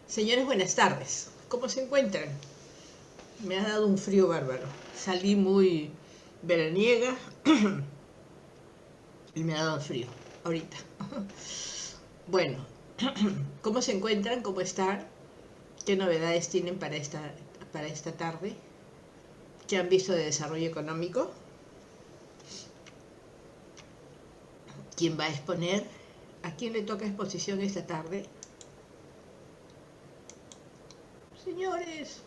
Señores, buenas tardes. ¿Cómo se encuentran? Me ha dado un frío bárbaro. Salí muy veraniega y me ha dado frío ahorita. Bueno, ¿cómo se encuentran? ¿Cómo están? ¿Qué novedades tienen para esta tarde? ¿Qué han visto de desarrollo económico? ¿Quién va a exponer? ¿A quién le toca exposición esta tarde? Señores.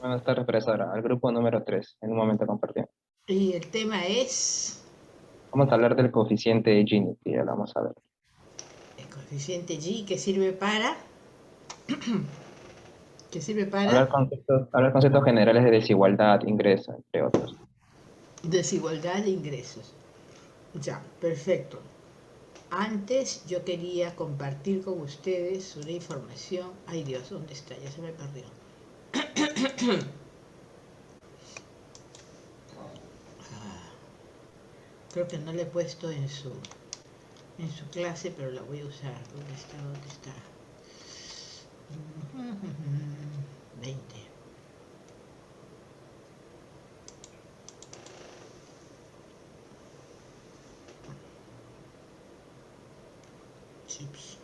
Buenas tardes, profesora. Al grupo número 3 en un momento compartido. Y el tema es Vamos a hablar del coeficiente de Gini, que ya lo vamos a ver. el coeficiente G que sirve para... ¿Qué sirve para? Hablar conceptos generales de desigualdad, ingreso, entre otros. Desigualdad de ingresos. Ya, perfecto. Antes yo quería compartir con ustedes una información. Ay Dios, ¿dónde está? Ya se me perdió. Creo que no la he puesto en su clase, pero la voy a usar. ¿Dónde está? ¿Dónde está? 20. Chips.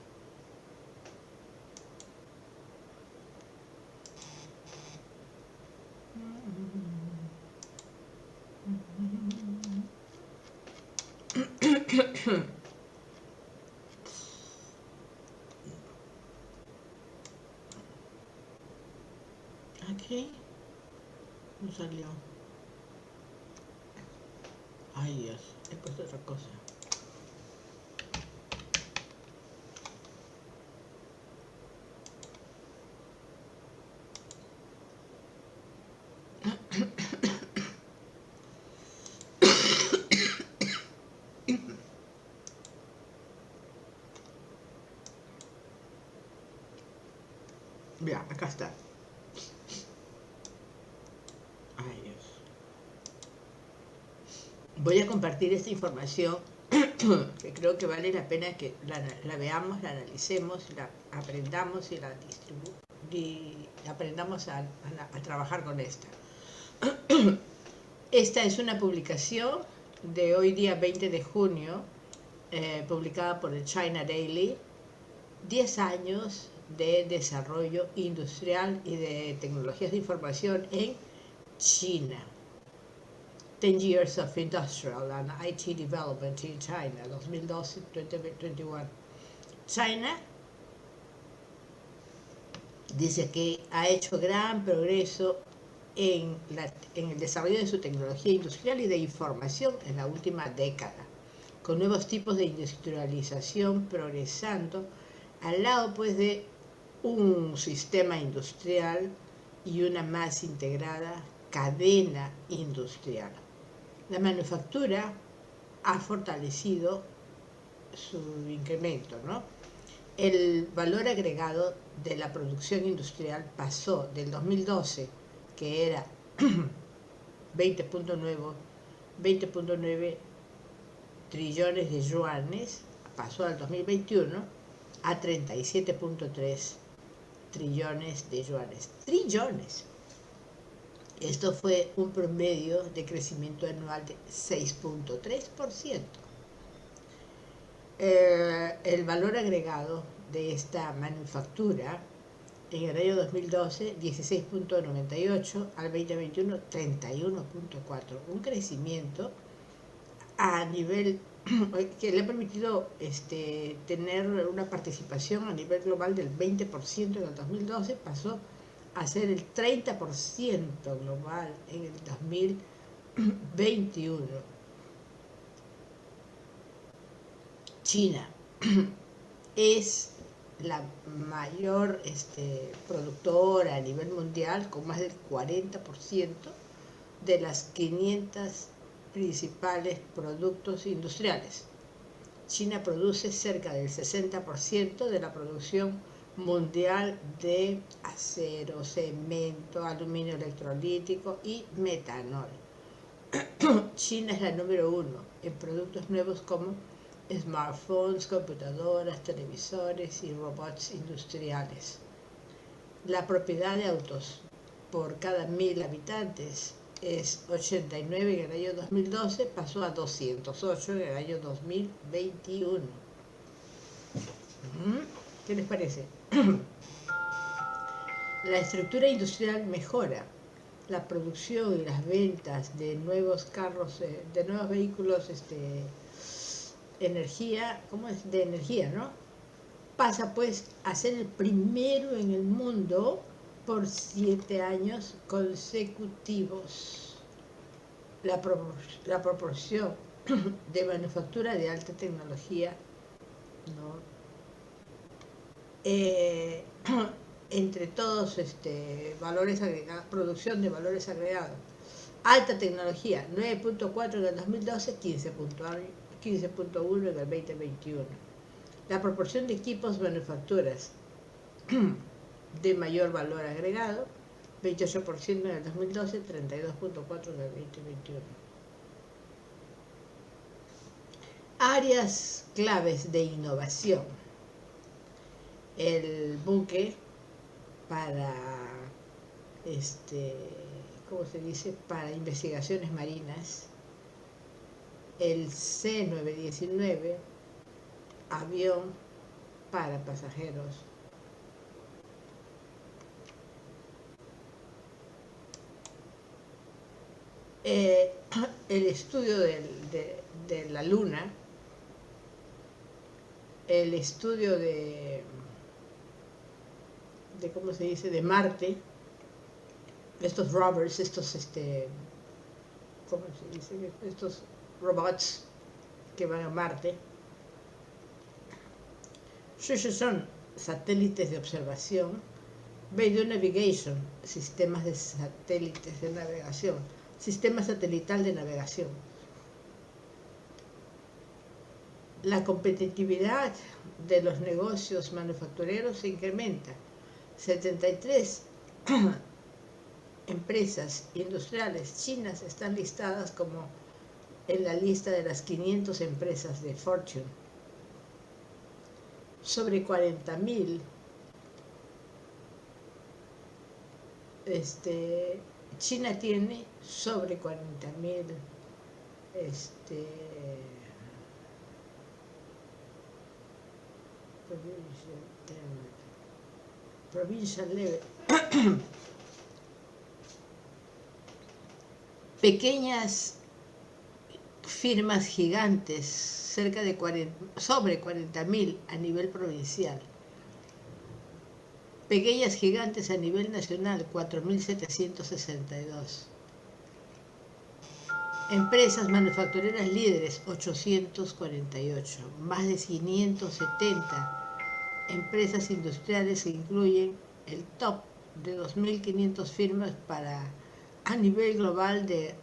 Aquí no salió. Ay Dios, he puesto otra cosa. Ya, acá está. Ay Dios. Voy a compartir esta información que creo que vale la pena que la veamos, la analicemos, la aprendamos y aprendamos a trabajar con esta. Esta es una publicación de hoy día 20 de junio, publicada por el China Daily, 10 años de desarrollo industrial y de tecnologías de información en China. 10 Years of Industrial and IT Development in China, 2012-2021. China dice que ha hecho gran progreso en el desarrollo de su tecnología industrial y de información en la última década, con nuevos tipos de industrialización progresando al lado pues de un sistema industrial y una más integrada cadena industrial. La manufactura ha fortalecido su incremento, ¿no? El valor agregado de la producción industrial pasó del 2012, que era 20.9 trillones de yuanes, pasó al 2021 a 37.3 trillones de yuanes. Trillones. Esto fue un promedio de crecimiento anual de 6.3%. El valor agregado de esta manufactura en el año 2012, 16.98, al 2021, 31.4. Un crecimiento a nivel que le ha permitido tener una participación a nivel global del 20% en el 2012, pasó a ser el 30% global en el 2021. China es la mayor productora a nivel mundial, con más del 40% de las 500 principales productos industriales. China produce cerca del 60% de la producción mundial de acero, cemento, aluminio electrolítico y metanol. China es la número 1 en productos nuevos como smartphones, computadoras, televisores y robots industriales. La propiedad de autos por cada 1000 habitantes es 89 en el año 2012, pasó a 208 en el año 2021. ¿Qué les parece? La estructura industrial mejora. La producción y las ventas de nuevos carros, de nuevos vehículos, energía, ¿cómo es? De energía, ¿no? Pasa pues a ser el primero en el mundo por 7 años consecutivos. La proporción de manufactura de alta tecnología, ¿no? Entre todos valores agregados, producción de valores agregados. Alta tecnología, 9.4 en el 2012, 15.1 en el 2021. La proporción de equipos manufacturas de mayor valor agregado, 28% en el 2012, 32.4 en el 2021. Áreas claves de innovación. El buque para, ¿cómo se dice? Para investigaciones marinas. El C-919, avión para pasajeros. El estudio de la Luna, el estudio de ¿cómo se dice? De Marte, estos rovers, ¿cómo se dice? Estos robots que van a Marte. Son satélites de observación, Radio Navigation, sistemas de satélites de navegación, sistema satelital de navegación. La competitividad de los negocios manufactureros se incrementa. 73 empresas industriales chinas están listadas como en la lista de las 500 empresas de Fortune. Sobre 40.000 China tiene sobre 40.000 provincial level pequeñas firmas gigantes, cerca de sobre 40.000 a nivel provincial. Pequeñas gigantes a nivel nacional, 4.762. Empresas manufactureras líderes, 848. Más de 570 empresas industriales que incluyen el top de 2.500 firmas a nivel global de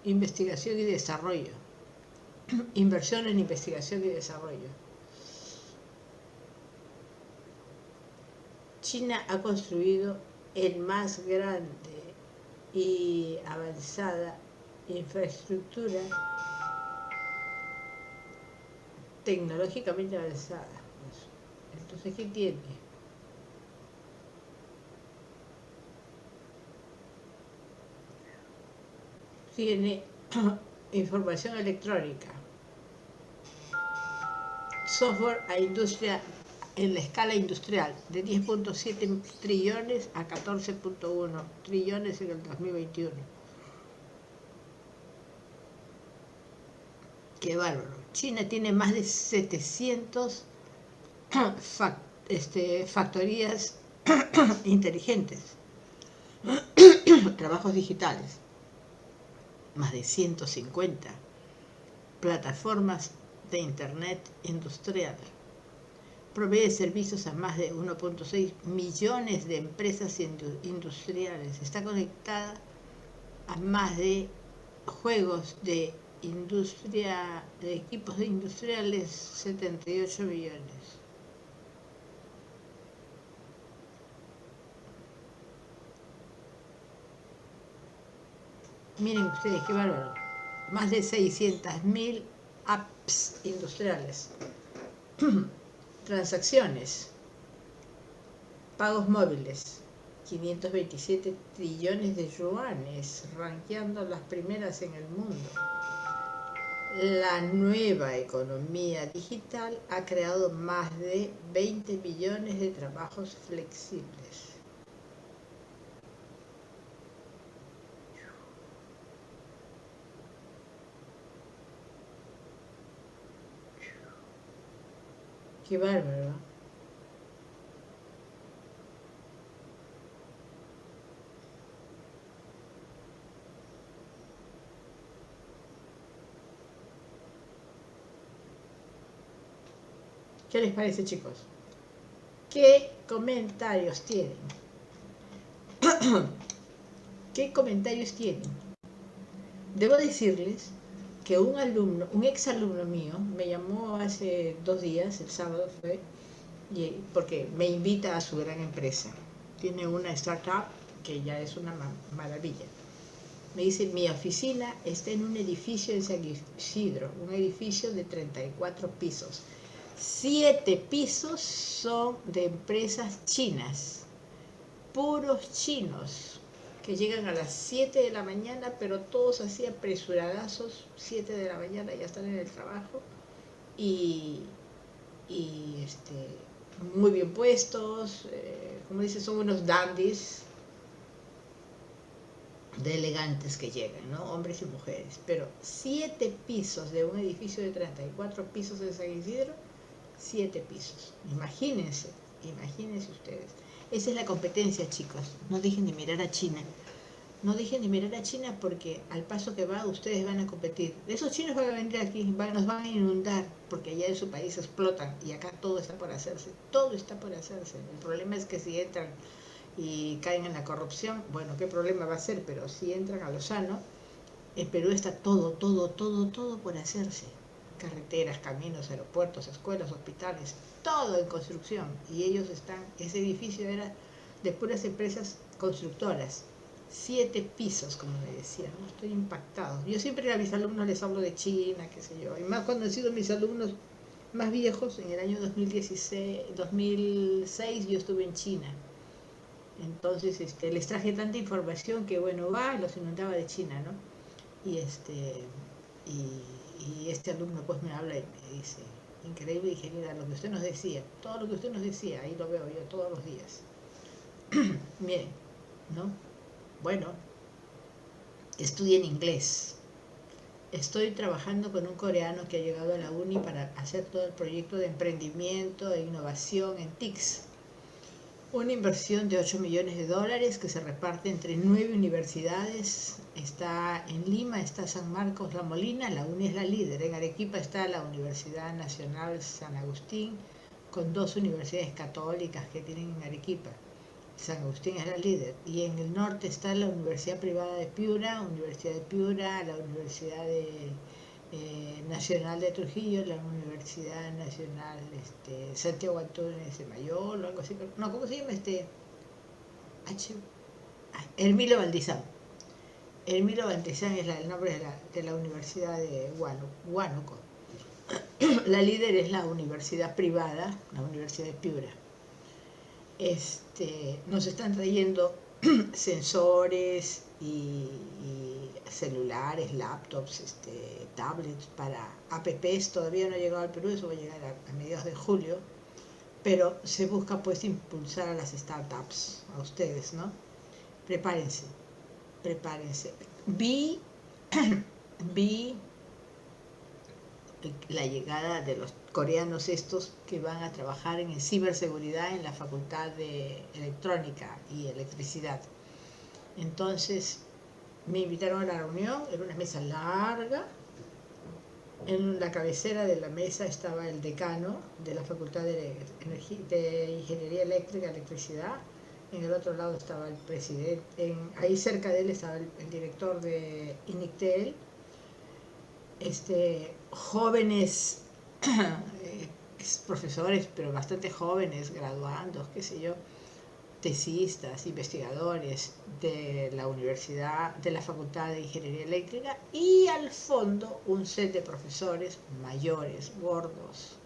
investigación y desarrollo. Inversión en investigación y desarrollo. China ha construido el más grande y avanzada infraestructura tecnológicamente avanzada. Entonces, ¿qué tiene? Tiene información electrónica, software a industria en la escala industrial, de 10.7 trillones a 14.1 trillones en el 2021. Qué bárbaro. China tiene más de 700 factorías inteligentes, trabajos digitales, más de 150 plataformas de Internet industrial. Provee servicios a más de 1.6 millones de empresas industriales. Está conectada a más de juegos de industria, de equipos de industriales, 78 millones. Miren ustedes qué bárbaro. Más de 600.000 apps industriales, transacciones, pagos móviles, 527 trillones de yuanes, rankeando las primeras en el mundo. La nueva economía digital ha creado más de 20 millones de trabajos flexibles. Qué bárbaro. ¿Qué les parece, chicos? ¿Qué comentarios tienen? ¿Qué comentarios tienen? Debo decirles que un ex alumno mío, me llamó hace 2 días, el sábado fue, porque me invita a su gran empresa. Tiene una startup que ya es una maravilla. Me dice, mi oficina está en un edificio en San Isidro, un edificio de 34 pisos. 7 pisos son de empresas chinas, puros chinos, que llegan a las 7 de la mañana, pero todos así apresuradazos, 7 de la mañana ya están en el trabajo, y muy bien puestos, como dice, son unos dandies de elegantes que llegan, ¿no? Hombres y mujeres, pero 7 pisos de un edificio de 34 pisos en San Isidro, 7 pisos, imagínense ustedes. Esa es la competencia, chicos. No dejen de mirar a China. No dejen de mirar a China, porque al paso que va, ustedes van a competir. Esos chinos van a venir aquí, nos van a inundar, porque allá en su país explotan y acá todo está por hacerse. Todo está por hacerse. El problema es que si entran y caen en la corrupción, bueno, ¿qué problema va a ser? Pero si entran a lo sano, en Perú está todo por hacerse. Carreteras, caminos, aeropuertos, escuelas, hospitales, todo en construcción. Y ellos ese edificio era de puras empresas constructoras. 7 pisos, como me decían, ¿no? Estoy impactado. Yo siempre a mis alumnos les hablo de China, qué sé yo. Y más cuando han sido mis alumnos más viejos, en el año 2006 yo estuve en China. Entonces les traje tanta información que, bueno, los inundaba de China, ¿no? Y este alumno pues me habla y me dice, increíble, ingeniera, lo que usted nos decía, todo lo que usted nos decía, ahí lo veo yo todos los días. Miren, ¿no? Bueno, estudien inglés. Estoy trabajando con un coreano que ha llegado a la uni para hacer todo el proyecto de emprendimiento e innovación en TICS. Una inversión de 8 millones de dólares que se reparte entre 9 universidades. Está en Lima, está San Marcos, La Molina, la UNI es la líder. En Arequipa está la Universidad Nacional San Agustín, con 2 universidades católicas que tienen en Arequipa. San Agustín es la líder. Y en el norte está la Universidad Privada de Piura, la Universidad Nacional de Trujillo, la Universidad Nacional Santiago Antúnez de Mayol, o algo así. No, ¿cómo se llama Hermilo Valdizán. Hermilo Valdizán es el nombre de la Universidad de Huánuco. La líder es la Universidad Privada, la Universidad de Piura. Nos están trayendo sensores y celulares, laptops, tablets para apps. Todavía no ha llegado al Perú, eso va a llegar a mediados de julio, pero se busca pues impulsar a las startups, a ustedes, ¿no? Prepárense. Vi la llegada de los coreanos estos que van a trabajar en ciberseguridad en la Facultad de Electrónica y Electricidad. Entonces me invitaron a la reunión, era una mesa larga. En la cabecera de la mesa estaba el decano de la Facultad de Ingeniería Eléctrica y Electricidad. En el otro lado estaba el presidente, ahí cerca de él estaba el director de INICTEL. Jóvenes profesores, pero bastante jóvenes, graduandos, qué sé yo, tesistas, investigadores de la universidad, de la Facultad de Ingeniería Eléctrica, y al fondo un set de profesores mayores, gordos.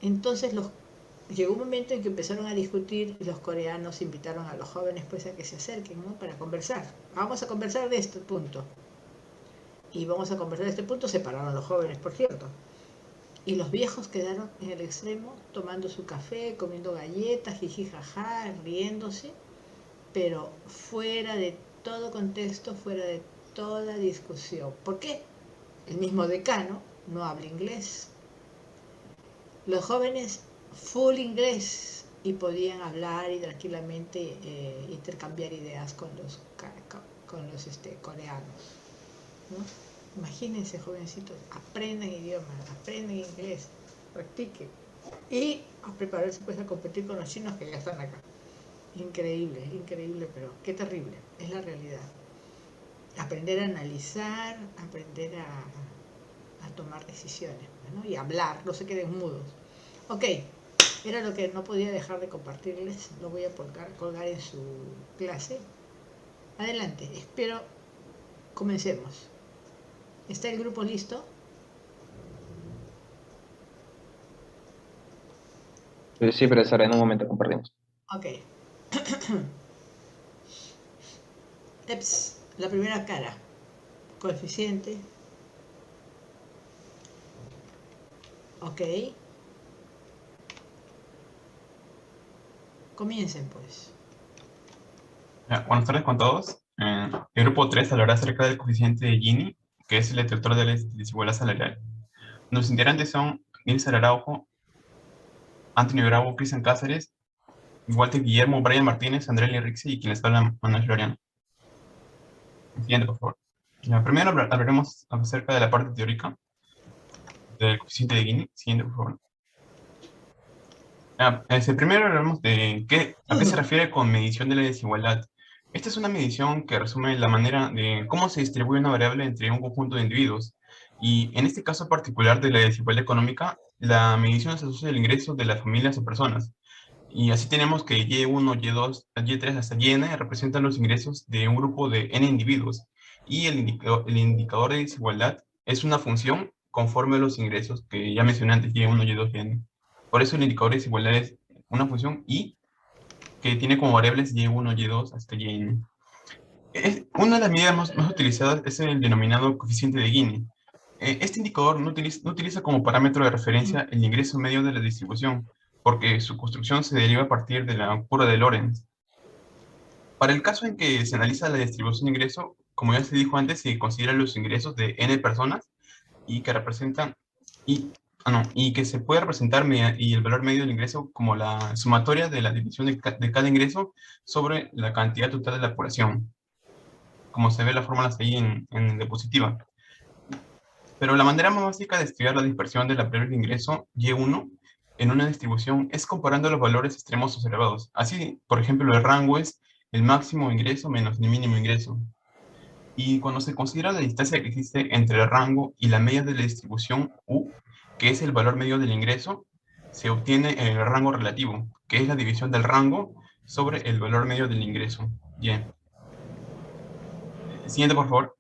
Entonces llegó un momento en que empezaron a discutir y los coreanos invitaron a los jóvenes pues a que se acerquen, ¿no? Para conversar. Vamos a conversar de este punto. Y vamos a conversar de este punto, separaron a los jóvenes, por cierto. Y los viejos quedaron en el extremo tomando su café, comiendo galletas, jiji, jaja, riéndose, pero fuera de todo contexto, fuera de toda discusión. ¿Por qué? El mismo decano no habla inglés. Los jóvenes full inglés y podían hablar y tranquilamente intercambiar ideas con los coreanos, ¿no? Imagínense, jovencitos, aprendan idiomas, aprendan inglés, practiquen y a prepararse pues a competir con los chinos que ya están acá. Increíble, increíble, pero qué terrible, es la realidad. Aprender a analizar, aprender a tomar decisiones, ¿no? Y hablar, no se queden mudos. Ok, era lo que no podía dejar de compartirles, lo voy a colgar en su clase. Adelante, espero comencemos. ¿Está el grupo listo? Sí, profesora, en un momento compartimos. Ok. La primera cara. Coeficiente. Ok. Comiencen pues. Buenas tardes con todos. El grupo 3 hablará acerca del coeficiente de Gini, que es el detector de la desigualdad salarial. Los integrantes son Nilsa Araujo, Antonio Bravo, Cristian Cáceres, Walter Guillermo, Brian Martínez, Andrea Rixi y quien les habla, Manuel Floriano. Siguiente, por favor. Primero hablaremos acerca de la parte teórica del coeficiente de Gini. Siguiente, por favor. Primero hablaremos de a qué se refiere con medición de la desigualdad. Esta es una medición que resume la manera de cómo se distribuye una variable entre un conjunto de individuos. Y en este caso particular de la desigualdad económica, la medición se asocia al ingreso de las familias o personas. Y así tenemos que Y1, Y2, Y3 hasta Yn representan los ingresos de un grupo de N individuos. Y el indicador de desigualdad es una función conforme a los ingresos que ya mencioné antes, Y1, Y2, Yn. Por eso el indicador de desigualdad es una función y que tiene como variables Y1, Y2 hasta Yn. Una de las medidas más utilizadas es el denominado coeficiente de Gini. Este indicador no utiliza como parámetro de referencia el ingreso medio de la distribución, porque su construcción se deriva a partir de la curva de Lorenz. Para el caso en que se analiza la distribución de ingreso, como ya se dijo antes, se consideran los ingresos de n personas y que representan y que se puede representar y el valor medio del ingreso como la sumatoria de la división de cada ingreso sobre la cantidad total de la población, como se ve la fórmula ahí en diapositiva. Pero la manera más básica de estudiar la dispersión de la variable de ingreso Y1 en una distribución es comparando los valores extremos observados. Así, por ejemplo, el rango es el máximo ingreso menos el mínimo ingreso. Y cuando se considera la distancia que existe entre el rango y la media de la distribución U, que es el valor medio del ingreso, se obtiene el rango relativo, que es la división del rango sobre el valor medio del ingreso. Bien. Siguiente, por favor.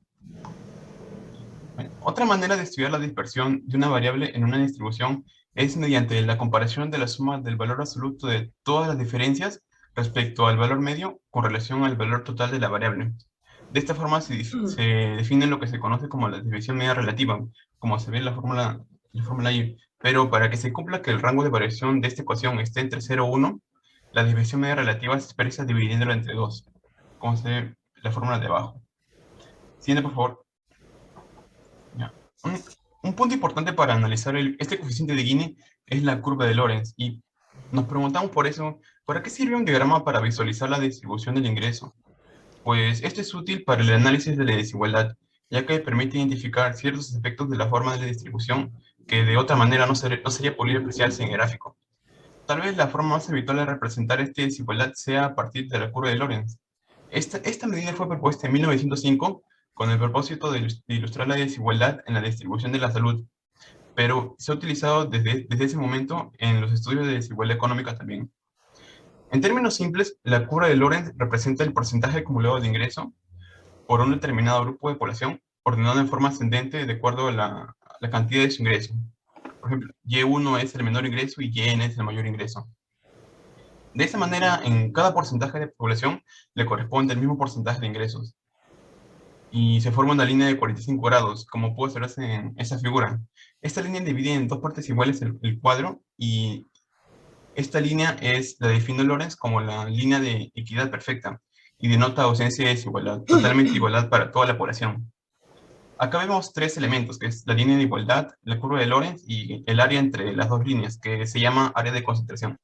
Bueno, otra manera de estudiar la dispersión de una variable en una distribución es mediante la comparación de la suma del valor absoluto de todas las diferencias respecto al valor medio con relación al valor total de la variable. De esta forma se define lo que se conoce como la división media relativa, como se ve en la fórmula Y. Pero para que se cumpla que el rango de variación de esta ecuación esté entre 0 y 1, la división media relativa se expresa dividiéndola entre 2, como se ve en la fórmula de abajo. Siguiente, por favor. Ya. Un punto importante para analizar este coeficiente de Gini es la curva de Lorenz, y nos preguntamos por eso, ¿para qué sirve un diagrama para visualizar la distribución del ingreso? Pues esto es útil para el análisis de la desigualdad, ya que permite identificar ciertos aspectos de la forma de la distribución que de otra manera no sería posible apreciarse en el gráfico. Tal vez la forma más habitual de representar esta desigualdad sea a partir de la curva de Lorenz. Esta medida fue propuesta en 1905 con el propósito de ilustrar la desigualdad en la distribución de la salud, pero se ha utilizado desde ese momento en los estudios de desigualdad económica también. En términos simples, la curva de Lorenz representa el porcentaje acumulado de ingreso por un determinado grupo de población, ordenado en forma ascendente de acuerdo a la cantidad de su ingreso. Por ejemplo, Y1 es el menor ingreso y Yn es el mayor ingreso. De esa manera, en cada porcentaje de población le corresponde el mismo porcentaje de ingresos. Y se forma una línea de 45 grados, como puede observarse en esa figura. Esta línea divide en dos partes iguales el cuadro, y esta línea la define Lorenz como la línea de equidad perfecta, y denota ausencia de desigualdad, totalmente igualdad para toda la población. Acá vemos tres elementos, que es la línea de igualdad, la curva de Lorenz y el área entre las dos líneas, que se llama área de concentración.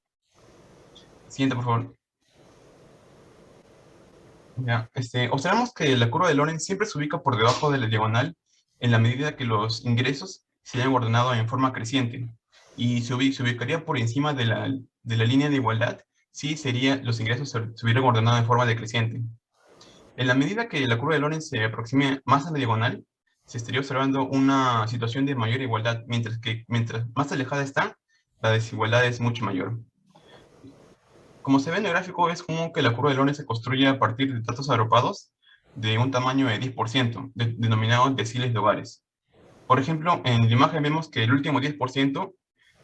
Siguiente, por favor. Ya, observamos que la curva de Lorenz siempre se ubica por debajo de la diagonal en la medida que los ingresos se hayan ordenado en forma creciente, y se ubicaría por encima de la línea de igualdad si los ingresos se hubieran ordenado en forma decreciente. En la medida que la curva de Lorenz se aproxime más a la diagonal, se estaría observando una situación de mayor igualdad, mientras más alejada está, la desigualdad es mucho mayor. Como se ve en el gráfico, es común que la curva de Lorenz se construya a partir de datos agrupados de un tamaño de 10%, denominados deciles de hogares. Por ejemplo, en la imagen vemos que el último 10%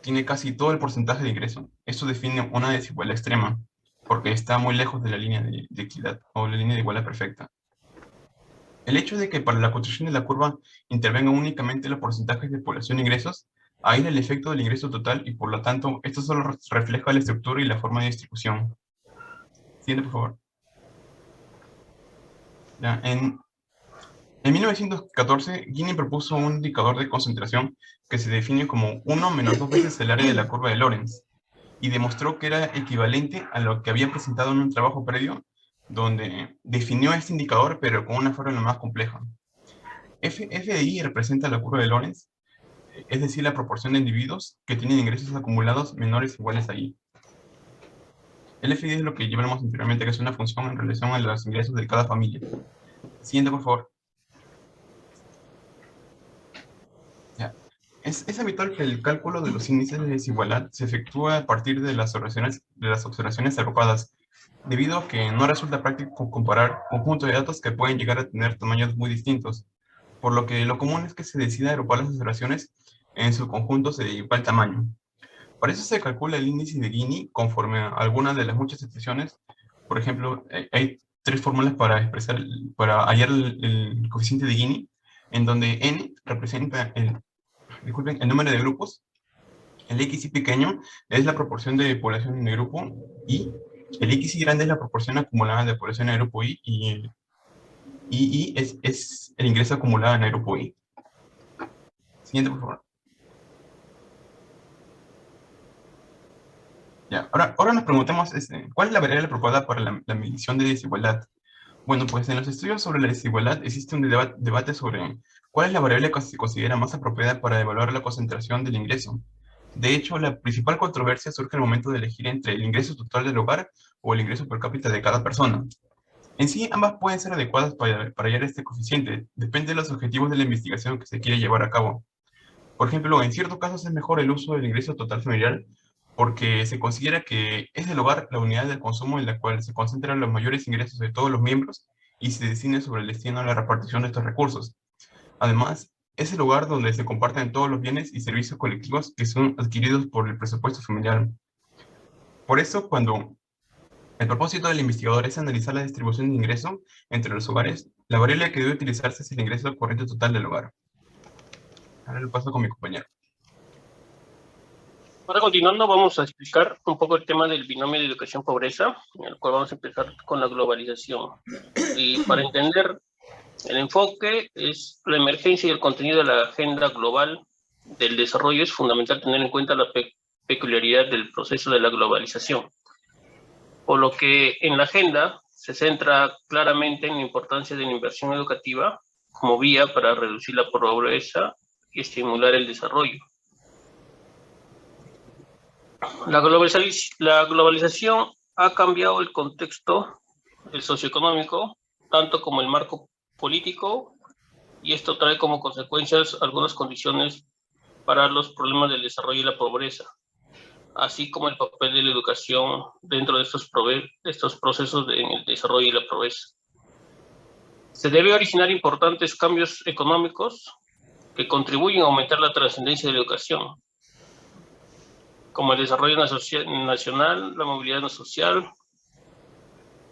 tiene casi todo el porcentaje de ingreso. Esto define una desigualdad extrema, porque está muy lejos de la línea de equidad o la línea de igualdad perfecta. El hecho de que para la construcción de la curva intervengan únicamente los porcentajes de población e ingresos aísla el efecto del ingreso total, y por lo tanto esto solo refleja la estructura y la forma de distribución. Siguiente, por favor. Ya, en 1914, Gini propuso un indicador de concentración que se define como 1 menos 2 veces el área de la curva de Lorenz, y demostró que era equivalente a lo que había presentado en un trabajo previo, donde definió este indicador pero con una fórmula más compleja. F de I representa la curva de Lorenz, es decir, la proporción de individuos que tienen ingresos acumulados menores o iguales a I. El FI es lo que llevamos anteriormente, que es una función en relación a los ingresos de cada familia. Siguiente, por favor. Ya. Es habitual que el cálculo de los índices de desigualdad se efectúe a partir de las observaciones agrupadas, debido a que no resulta práctico comparar conjuntos de datos que pueden llegar a tener tamaños muy distintos, por lo que lo común es que se decida agrupar las observaciones en sus conjuntos de igual tamaño. Para eso se calcula el índice de Gini conforme a algunas de las muchas expresiones. Por ejemplo, hay tres fórmulas para hallar el coeficiente de Gini, en donde n representa el número de grupos, el xy pequeño es la proporción de población en el grupo y el xy grande es la proporción acumulada de población en el grupo y, el y es el ingreso acumulado en el grupo I. Siguiente, por favor. Ya, ahora nos preguntamos, ¿cuál es la variable apropiada para la medición de desigualdad? Bueno, pues en los estudios sobre la desigualdad existe un debate sobre cuál es la variable que se considera más apropiada para evaluar la concentración del ingreso. De hecho, la principal controversia surge al momento de elegir entre el ingreso total del hogar o el ingreso per cápita de cada persona. En sí, ambas pueden ser adecuadas para hallar este coeficiente, depende de los objetivos de la investigación que se quiere llevar a cabo. Por ejemplo, en ciertos casos es mejor el uso del ingreso total familiar, porque se considera que es el hogar la unidad del consumo en la cual se concentran los mayores ingresos de todos los miembros y se decide sobre el destino a la repartición de estos recursos. Además, es el lugar donde se comparten todos los bienes y servicios colectivos que son adquiridos por el presupuesto familiar. Por eso, cuando el propósito del investigador es analizar la distribución de ingreso entre los hogares, la variable que debe utilizarse es el ingreso corriente total del hogar. Ahora lo paso con mi compañero. Ahora, continuando, vamos a explicar un poco el tema del binomio de educación-pobreza, en el cual vamos a empezar con la globalización. Y para entender el enfoque, es la emergencia y el contenido de la agenda global del desarrollo. Es fundamental tener en cuenta la peculiaridad del proceso de la globalización. Por lo que en la agenda se centra claramente en la importancia de la inversión educativa como vía para reducir la pobreza y estimular el desarrollo. La globalización ha cambiado el contexto socioeconómico, tanto como el marco político, y esto trae como consecuencias algunas condiciones para los problemas del desarrollo y la pobreza. así como el papel de la educación dentro de estos procesos en el desarrollo y la progreso. Se debe originar importantes cambios económicos que contribuyen a aumentar la trascendencia de la educación, como el desarrollo nacional, la movilidad social,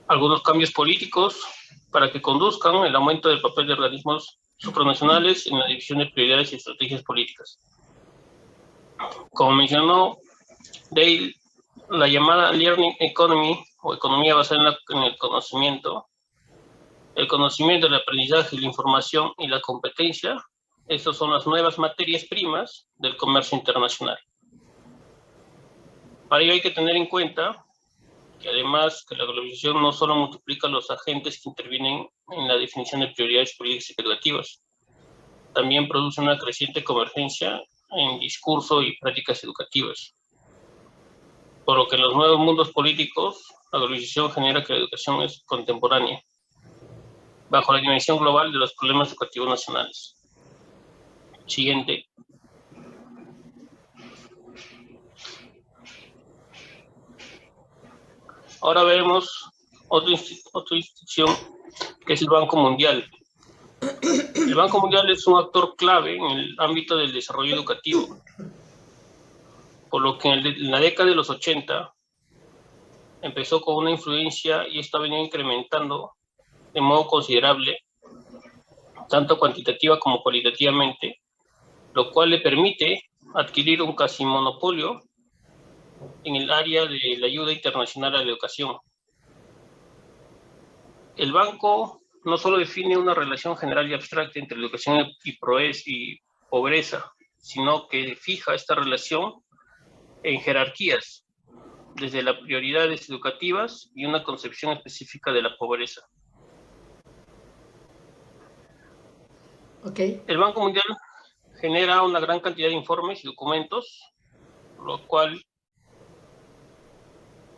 algunos cambios políticos para que conduzcan el aumento del papel de organismos supranacionales en la división de prioridades y estrategias políticas. Como mencionó Dale, la llamada Learning Economy, o economía basada en el conocimiento, el aprendizaje, la información y la competencia, estas son las nuevas materias primas del comercio internacional. Para ello hay que tener en cuenta que además que la globalización no solo multiplica los agentes que intervienen en la definición de prioridades políticas y educativas, también produce una creciente convergencia en discurso y prácticas educativas. Por lo que en los nuevos mundos políticos, la globalización genera que la educación es contemporánea, bajo la dimensión global de los problemas educativos nacionales. Siguiente. Ahora vemos otra institución que es el Banco Mundial. El Banco Mundial es un actor clave en el ámbito del desarrollo educativo, por lo que en la década de los 80 empezó con una influencia y esta ha venido incrementando de modo considerable, tanto cuantitativa como cualitativamente, lo cual le permite adquirir un casi monopolio en el área de la ayuda internacional a la educación. El banco no solo define una relación general y abstracta entre educación y pobreza, sino que fija esta relación en jerarquías, desde las prioridades educativas y una concepción específica de la pobreza. Okay. El Banco Mundial genera una gran cantidad de informes y documentos, lo cual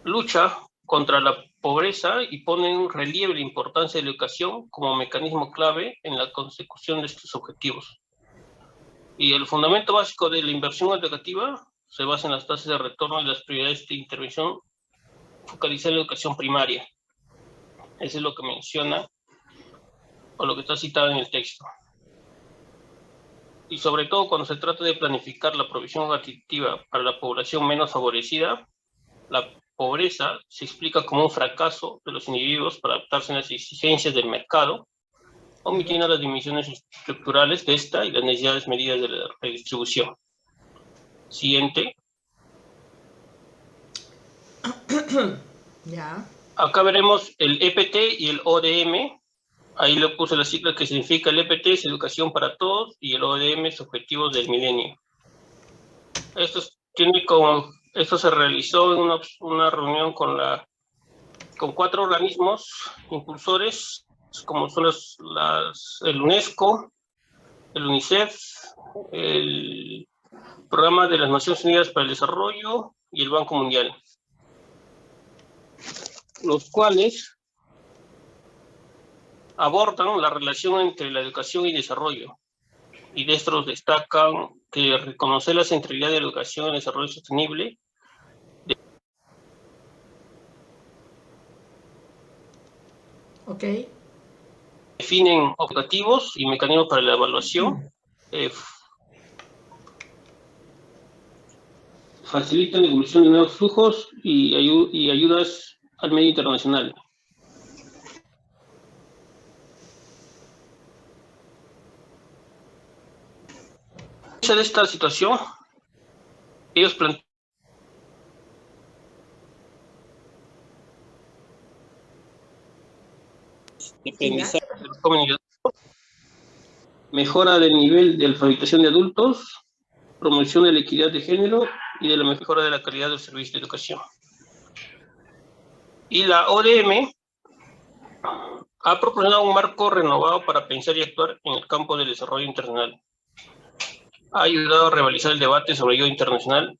lucha contra la pobreza y pone en relieve la importancia de la educación como mecanismo clave en la consecución de estos objetivos. Y el fundamento básico de la inversión educativa se basa en las tasas de retorno y las prioridades de intervención focalizada en la educación primaria. Eso es lo que menciona o lo que está citado en el texto. Y sobre todo cuando se trata de planificar la provisión educativa para la población menos favorecida, la pobreza se explica como un fracaso de los individuos para adaptarse a las exigencias del mercado, omitiendo las dimensiones estructurales de esta y las necesidades medidas de la redistribución. Siguiente. Ya. Acá veremos el EPT y el ODM. Ahí le puse las siglas que significa el EPT, es Educación para Todos, y el ODM es Objetivos del Milenio. Esto se realizó en una reunión con 4 organismos impulsores, como son el UNESCO, el UNICEF, el Programa de las Naciones Unidas para el Desarrollo y el Banco Mundial, los cuales abordan la relación entre la educación y desarrollo. Y de estos destacan que reconocer la centralidad de la educación en el desarrollo sostenible. Okay. Definen objetivos y mecanismos para la evaluación. Facilitan la evolución de nuevos flujos y ayudas al medio internacional. De esta situación, ellos plantean aprendizaje de los jóvenes y adultos, mejora del nivel de alfabetización de adultos, promoción de la equidad de género y de la mejora de la calidad del servicio de educación. Y la ODM ha proporcionado un marco renovado para pensar y actuar en el campo del desarrollo internacional. Ha ayudado a revitalizar el debate sobre ayuda internacional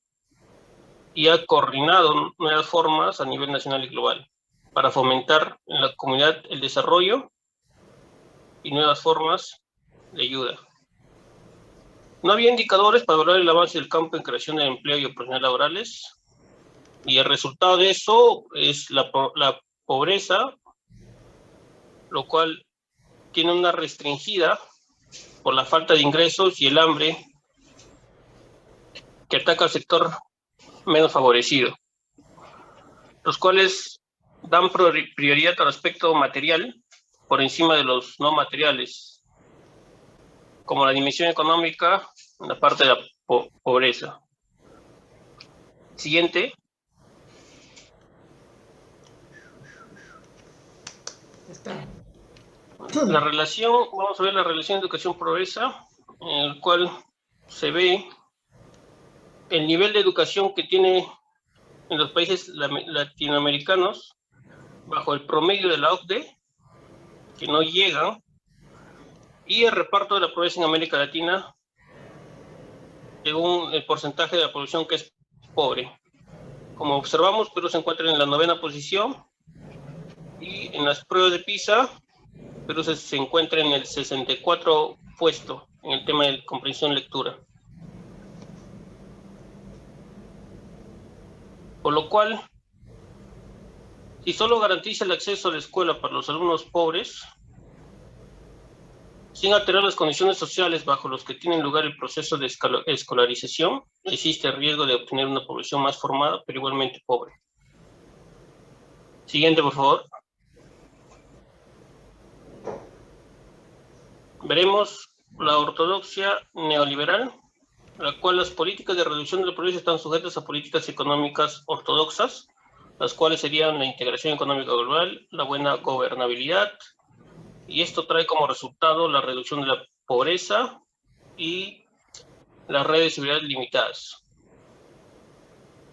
y ha coordinado nuevas formas a nivel nacional y global para fomentar en la comunidad el desarrollo y nuevas formas de ayuda. No había indicadores para valorar el avance del campo en creación de empleo y oportunidades laborales, Y el resultado de eso es la pobreza, lo cual tiene una restringida por la falta de ingresos y el hambre que ataca al sector menos favorecido, los cuales dan prioridad al aspecto material por encima de los no materiales, como la dimensión económica en la parte de la pobreza. Siguiente. Está. La relación, vamos a ver la relación educación-pobreza, en el cual se ve el nivel de educación que tiene en los países latinoamericanos bajo el promedio de la OCDE, que no llegan, y el reparto de la pobreza en América Latina según el porcentaje de la población que es pobre. Como observamos, Perú se encuentra en la 9ª posición, y en las pruebas de PISA, Perú se encuentra en el 64 puesto en el tema de comprensión lectura. Por lo cual, si solo garantiza el acceso a la escuela para los alumnos pobres, sin alterar las condiciones sociales bajo los que tiene lugar el proceso de escolarización, existe el riesgo de obtener una población más formada, pero igualmente pobre. Siguiente, por favor. Veremos la ortodoxia neoliberal, la cual las políticas de reducción de la pobreza están sujetas a políticas económicas ortodoxas, las cuales serían la integración económica global, la buena gobernabilidad, y esto trae como resultado la reducción de la pobreza y las redes de seguridad limitadas.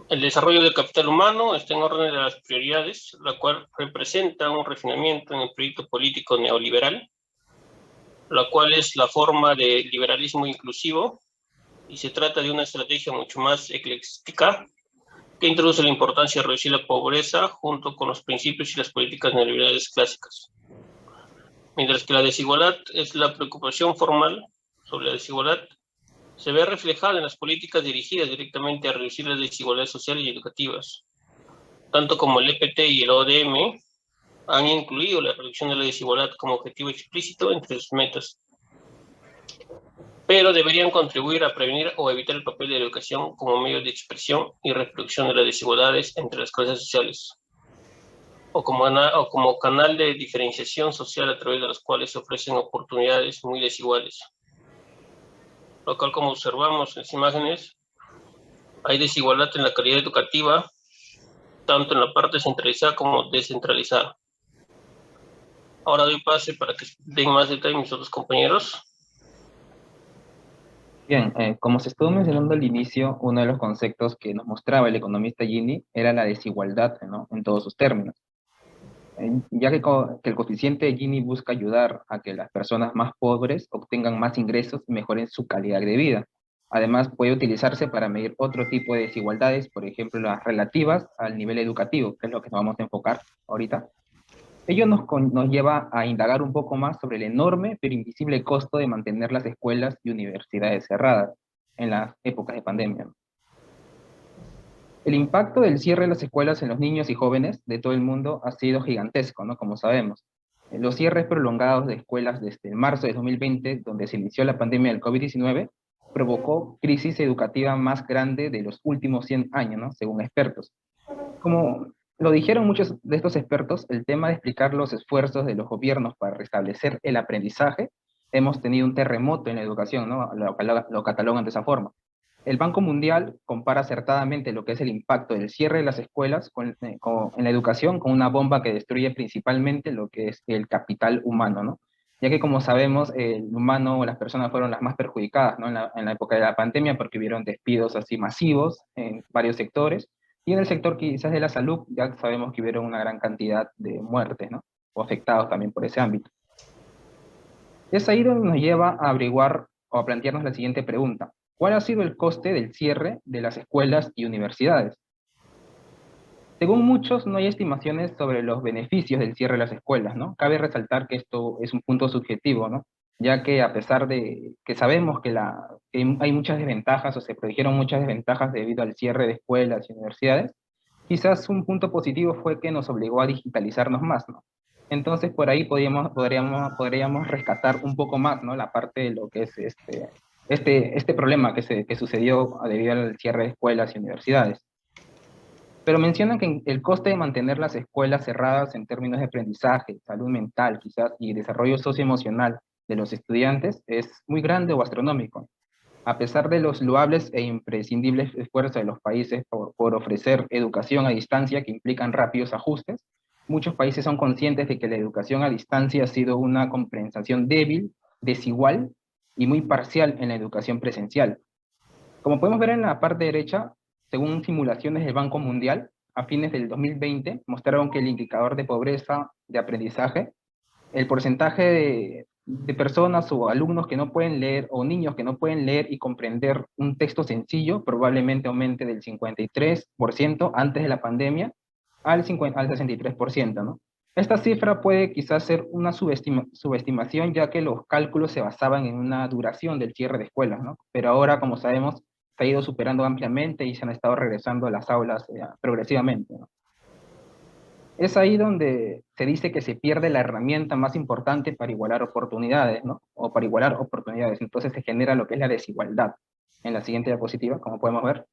El desarrollo del capital humano está en orden de las prioridades, la cual representa un refinamiento en el proyecto político neoliberal, la cual es la forma de liberalismo inclusivo, y se trata de una estrategia mucho más ecléctica que introduce la importancia de reducir la pobreza junto con los principios y las políticas neoliberales clásicas. Mientras que la desigualdad es la preocupación formal sobre la desigualdad, se ve reflejada en las políticas dirigidas directamente a reducir las desigualdades sociales y educativas, tanto como el EPT y el ODM han incluido la reducción de la desigualdad como objetivo explícito entre sus metas, pero deberían contribuir a prevenir o evitar el papel de la educación como medio de expresión y reproducción de las desigualdades entre las clases sociales, o como canal de diferenciación social a través de las cuales se ofrecen oportunidades muy desiguales. Lo cual, como observamos en las imágenes, hay desigualdad en la calidad educativa, tanto en la parte centralizada como descentralizada. Ahora doy pase para que den más detalle mis otros compañeros. Bien, como se estuvo mencionando al inicio, uno de los conceptos que nos mostraba el economista Gini era la desigualdad, ¿no?, en todos sus términos. Ya que el coeficiente de Gini busca ayudar a que las personas más pobres obtengan más ingresos y mejoren su calidad de vida. Además, puede utilizarse para medir otro tipo de desigualdades, por ejemplo, las relativas al nivel educativo, que es lo que nos vamos a enfocar ahorita. Ello nos lleva a indagar un poco más sobre el enorme pero invisible costo de mantener las escuelas y universidades cerradas en las épocas de pandemia. El impacto del cierre de las escuelas en los niños y jóvenes de todo el mundo ha sido gigantesco, ¿no?, como sabemos. Los cierres prolongados de escuelas desde marzo de 2020, donde se inició la pandemia del COVID-19, provocó crisis educativa más grande de los últimos 100 años, ¿no?, según expertos. Como lo dijeron muchos de estos expertos, el tema de explicar los esfuerzos de los gobiernos para restablecer el aprendizaje, hemos tenido un terremoto en la educación, ¿no?, lo catalogan de esa forma. El Banco Mundial compara acertadamente lo que es el impacto del cierre de las escuelas en la educación con una bomba que destruye principalmente lo que es el capital humano, ¿no? Ya que, como sabemos, el humano o las personas fueron las más perjudicadas, ¿no?, en la época de la pandemia, porque hubieron despidos así masivos en varios sectores, y en el sector quizás de la salud ya sabemos que hubieron una gran cantidad de muertes, ¿no?, o afectados también por ese ámbito. Es ahí donde nos lleva a averiguar o a plantearnos la siguiente pregunta: ¿cuál ha sido el coste del cierre de las escuelas y universidades? Según muchos, no hay estimaciones sobre los beneficios del cierre de las escuelas, ¿no? Cabe resaltar que esto es un punto subjetivo, ¿no?, ya que a pesar de que sabemos que hay muchas desventajas o se produjeron muchas desventajas debido al cierre de escuelas y universidades, Quizás un punto positivo fue que nos obligó a digitalizarnos más, ¿no? Entonces, por ahí podríamos rescatar un poco más, ¿no? La parte de lo que es este problema que sucedió debido al cierre de escuelas y universidades. Pero mencionan que el coste de mantener las escuelas cerradas en términos de aprendizaje, salud mental, quizás, y desarrollo socioemocional de los estudiantes es muy grande o astronómico. A pesar de los loables e imprescindibles esfuerzos de los países por ofrecer educación a distancia que implican rápidos ajustes, muchos países son conscientes de que la educación a distancia ha sido una compensación débil, desigual y muy parcial en la educación presencial. Como podemos ver en la parte derecha, según simulaciones del Banco Mundial, a fines del 2020 mostraron que el indicador de pobreza de aprendizaje, el porcentaje de personas o alumnos que no pueden leer o niños que no pueden leer y comprender un texto sencillo probablemente aumente del 53% antes de la pandemia al 63%, ¿no? Esta cifra puede quizás ser una subestimación, ya que los cálculos se basaban en una duración del cierre de escuelas, ¿no? Pero ahora, como sabemos, se ha ido superando ampliamente y se han estado regresando a las aulas progresivamente, ¿no? Es ahí donde se dice que se pierde la herramienta más importante para igualar oportunidades, ¿no? O para igualar oportunidades. Entonces se genera lo que es la desigualdad. En la siguiente diapositiva, como podemos ver.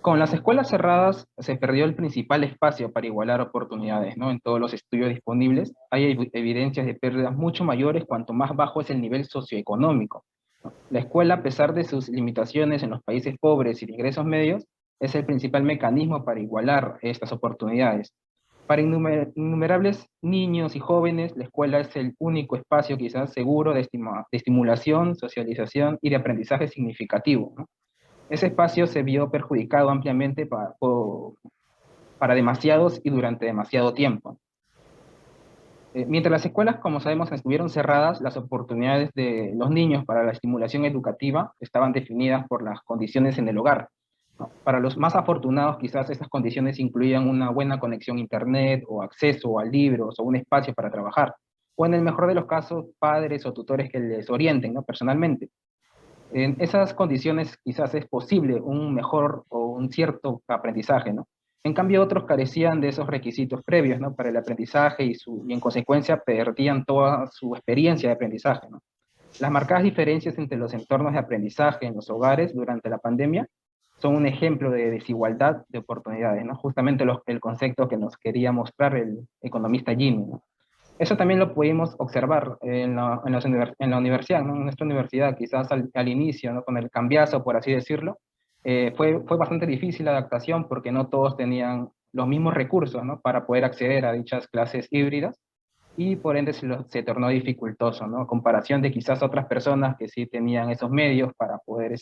Con las escuelas cerradas se perdió el principal espacio para igualar oportunidades, ¿no? En todos los estudios disponibles hay evidencias de pérdidas mucho mayores cuanto más bajo es el nivel socioeconómico, ¿no? La escuela, a pesar de sus limitaciones en los países pobres y de ingresos medios, es el principal mecanismo para igualar estas oportunidades. Para innumerables niños y jóvenes, la escuela es el único espacio quizás seguro de estimulación, socialización y de aprendizaje significativo, ¿no? Ese espacio se vio perjudicado ampliamente para demasiados y durante demasiado tiempo. Mientras las escuelas, como sabemos, estuvieron cerradas, las oportunidades de los niños para la estimulación educativa estaban definidas por las condiciones en el hogar, ¿no? Para los más afortunados, quizás estas condiciones incluían una buena conexión a internet, o acceso a libros, o un espacio para trabajar, o en el mejor de los casos, padres o tutores que les orienten, ¿no? Personalmente. En esas condiciones quizás es posible un mejor o un cierto aprendizaje, ¿no? En cambio, otros carecían de esos requisitos previos, ¿no? Para el aprendizaje y en consecuencia perdían toda su experiencia de aprendizaje, ¿no? Las marcadas diferencias entre los entornos de aprendizaje en los hogares durante la pandemia son un ejemplo de desigualdad de oportunidades, ¿no? Justamente el concepto que nos quería mostrar el economista Gini, ¿no? Eso también lo pudimos observar en la universidad, ¿no? En nuestra universidad, quizás al inicio, ¿no? Con el cambiazo, por así decirlo, fue bastante difícil la adaptación porque no todos tenían los mismos recursos, ¿no? Para poder acceder a dichas clases híbridas y por ende se tornó dificultoso, ¿no? A comparación de quizás otras personas que sí tenían esos medios para poder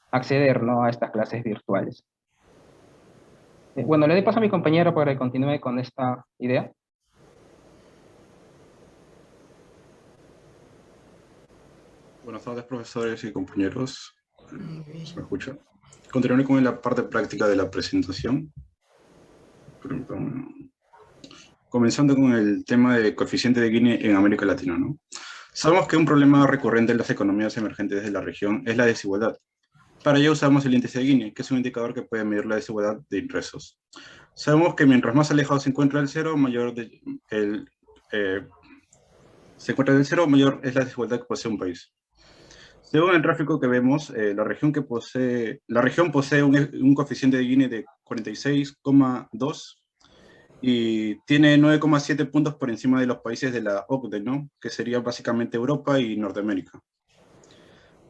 acceder, ¿no? A estas clases virtuales. Bueno, le doy paso a mi compañero para que continúe con esta idea. Buenas tardes, profesores y compañeros. ¿Se me escucha? Continuaré con la parte práctica de la presentación. Comenzando con el tema de coeficiente de Gini en América Latina, ¿no? Sabemos que un problema recurrente en las economías emergentes de la región es la desigualdad. Para ello usamos el índice de Gini, que es un indicador que puede medir la desigualdad de ingresos. Sabemos que mientras más alejado se encuentra del cero, mayor es la desigualdad que posee un país. Según el gráfico que vemos, la región posee un coeficiente de Gini de 46,2 y tiene 9,7 puntos por encima de los países de la OCDE, ¿no? Que sería básicamente Europa y Norteamérica.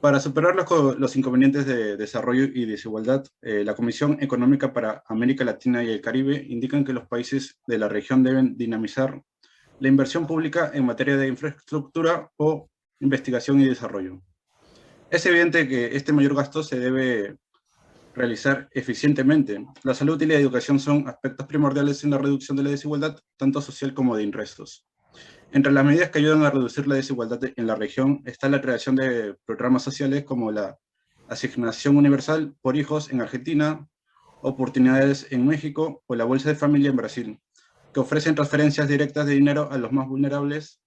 Para superar los inconvenientes de desarrollo y desigualdad, la Comisión Económica para América Latina y el Caribe indican que los países de la región deben dinamizar la inversión pública en materia de infraestructura o investigación y desarrollo. Es evidente que este mayor gasto se debe realizar eficientemente. La salud y la educación son aspectos primordiales en la reducción de la desigualdad, tanto social como de ingresos. Entre las medidas que ayudan a reducir la desigualdad en la región está la creación de programas sociales como la asignación universal por hijos en Argentina, oportunidades en México o la Bolsa de Familia en Brasil, que ofrecen transferencias directas de dinero a los más vulnerables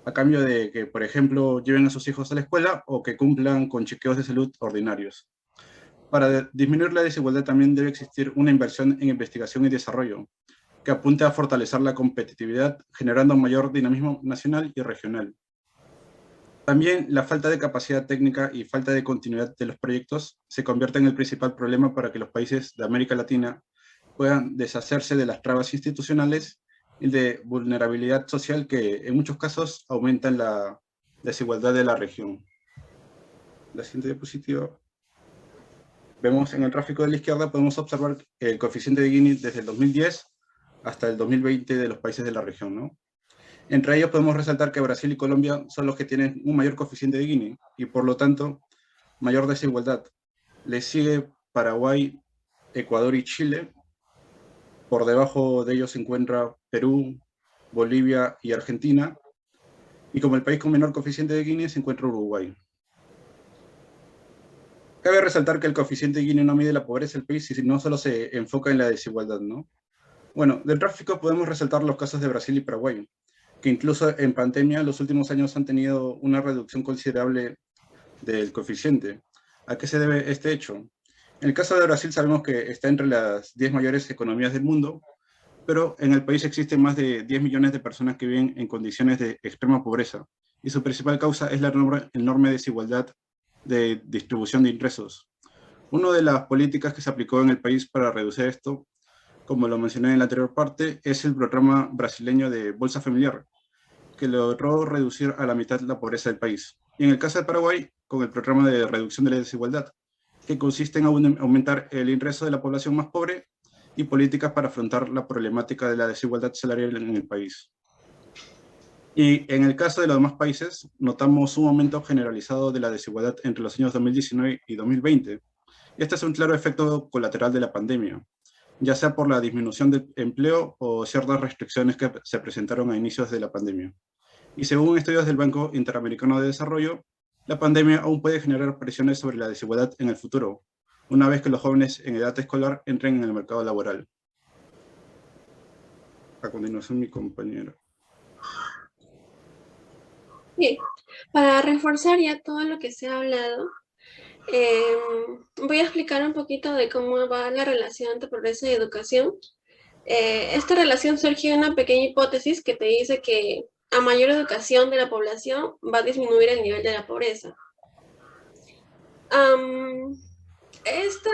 a cambio de que, por ejemplo, lleven a sus hijos a la escuela o que cumplan con chequeos de salud ordinarios. Para disminuir la desigualdad también debe existir una inversión en investigación y desarrollo, que apunte a fortalecer la competitividad, generando mayor dinamismo nacional y regional. También la falta de capacidad técnica y falta de continuidad de los proyectos se convierte en el principal problema para que los países de América Latina puedan deshacerse de las trabas institucionales y de vulnerabilidad social que en muchos casos aumentan la desigualdad de la región. La siguiente diapositiva. Vemos en el gráfico de la izquierda, podemos observar el coeficiente de Gini desde el 2010 hasta el 2020 de los países de la región, ¿no? Entre ellos podemos resaltar que Brasil y Colombia son los que tienen un mayor coeficiente de Gini y por lo tanto mayor desigualdad. Le sigue Paraguay, Ecuador y Chile. Por debajo de ellos se encuentra Perú, Bolivia y Argentina. Y como el país con menor coeficiente de Gini se encuentra Uruguay. Cabe resaltar que el coeficiente de Gini no mide la pobreza del país, sino solo se enfoca en la desigualdad, ¿no? Bueno, del gráfico podemos resaltar los casos de Brasil y Paraguay, que incluso en pandemia los últimos años han tenido una reducción considerable del coeficiente. ¿A qué se debe este hecho? En el caso de Brasil sabemos que está entre las 10 mayores economías del mundo, pero en el país existen más de 10 millones de personas que viven en condiciones de extrema pobreza, y su principal causa es la enorme desigualdad de distribución de ingresos. Una de las políticas que se aplicó en el país para reducir esto, como lo mencioné en la anterior parte, es el programa brasileño de Bolsa Familiar, que logró reducir a la mitad la pobreza del país. Y en el caso de Paraguay, con el programa de reducción de la desigualdad, que consiste en aumentar el ingreso de la población más pobre y políticas para afrontar la problemática de la desigualdad salarial en el país. Y en el caso de los demás países, notamos un aumento generalizado de la desigualdad entre los años 2019 y 2020. Este es un claro efecto colateral de la pandemia, ya sea por la disminución del empleo o ciertas restricciones que se presentaron a inicios de la pandemia. Y según estudios del Banco Interamericano de Desarrollo, la pandemia aún puede generar presiones sobre la desigualdad en el futuro, una vez que los jóvenes en edad escolar entren en el mercado laboral. A continuación, mi compañero. Bien, para reforzar ya todo lo que se ha hablado, voy a explicar un poquito de cómo va la relación entre pobreza y educación. Esta relación surge de una pequeña hipótesis que te dice que a mayor educación de la población va a disminuir el nivel de la pobreza. Esta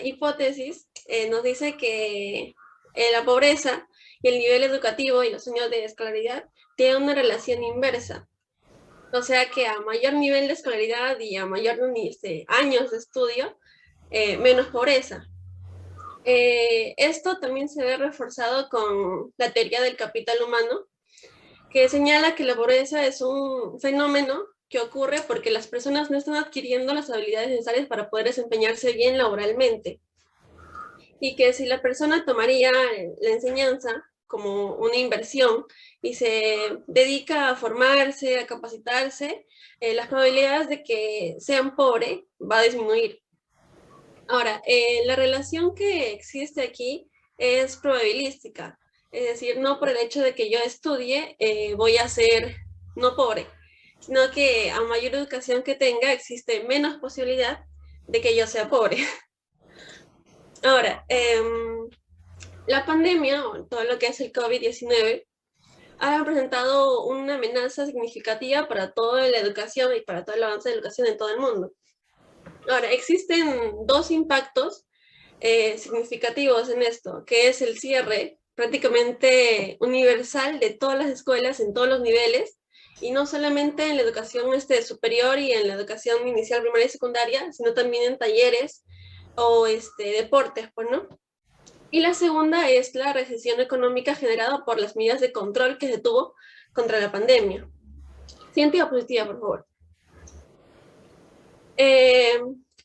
hipótesis nos dice que la pobreza y el nivel educativo y los años de escolaridad tienen una relación inversa. O sea que a mayor nivel de escolaridad y a mayor años de estudio, menos pobreza. Esto también se ve reforzado con la teoría del capital humano, que señala que la pobreza es un fenómeno que ocurre porque las personas no están adquiriendo las habilidades necesarias para poder desempeñarse bien laboralmente. Y que si la persona tomaría la enseñanza como una inversión y se dedica a formarse, a capacitarse, las probabilidades de que sean pobres va a disminuir. Ahora, la relación que existe aquí es probabilística, es decir, no por el hecho de que yo estudie voy a ser no pobre, sino que a mayor educación que tenga existe menos posibilidad de que yo sea pobre. Ahora, la pandemia, o todo lo que es el COVID-19, ha representado una amenaza significativa para toda la educación y para todo el avance de la educación en todo el mundo. Ahora, existen dos impactos significativos en esto, que es el cierre prácticamente universal de todas las escuelas en todos los niveles, y no solamente en la educación superior y en la educación inicial, primaria y secundaria, sino también en talleres o deportes, pues, ¿no? Y la segunda es la recesión económica generada por las medidas de control que se tuvo contra la pandemia. Siguiente diapositiva, por favor.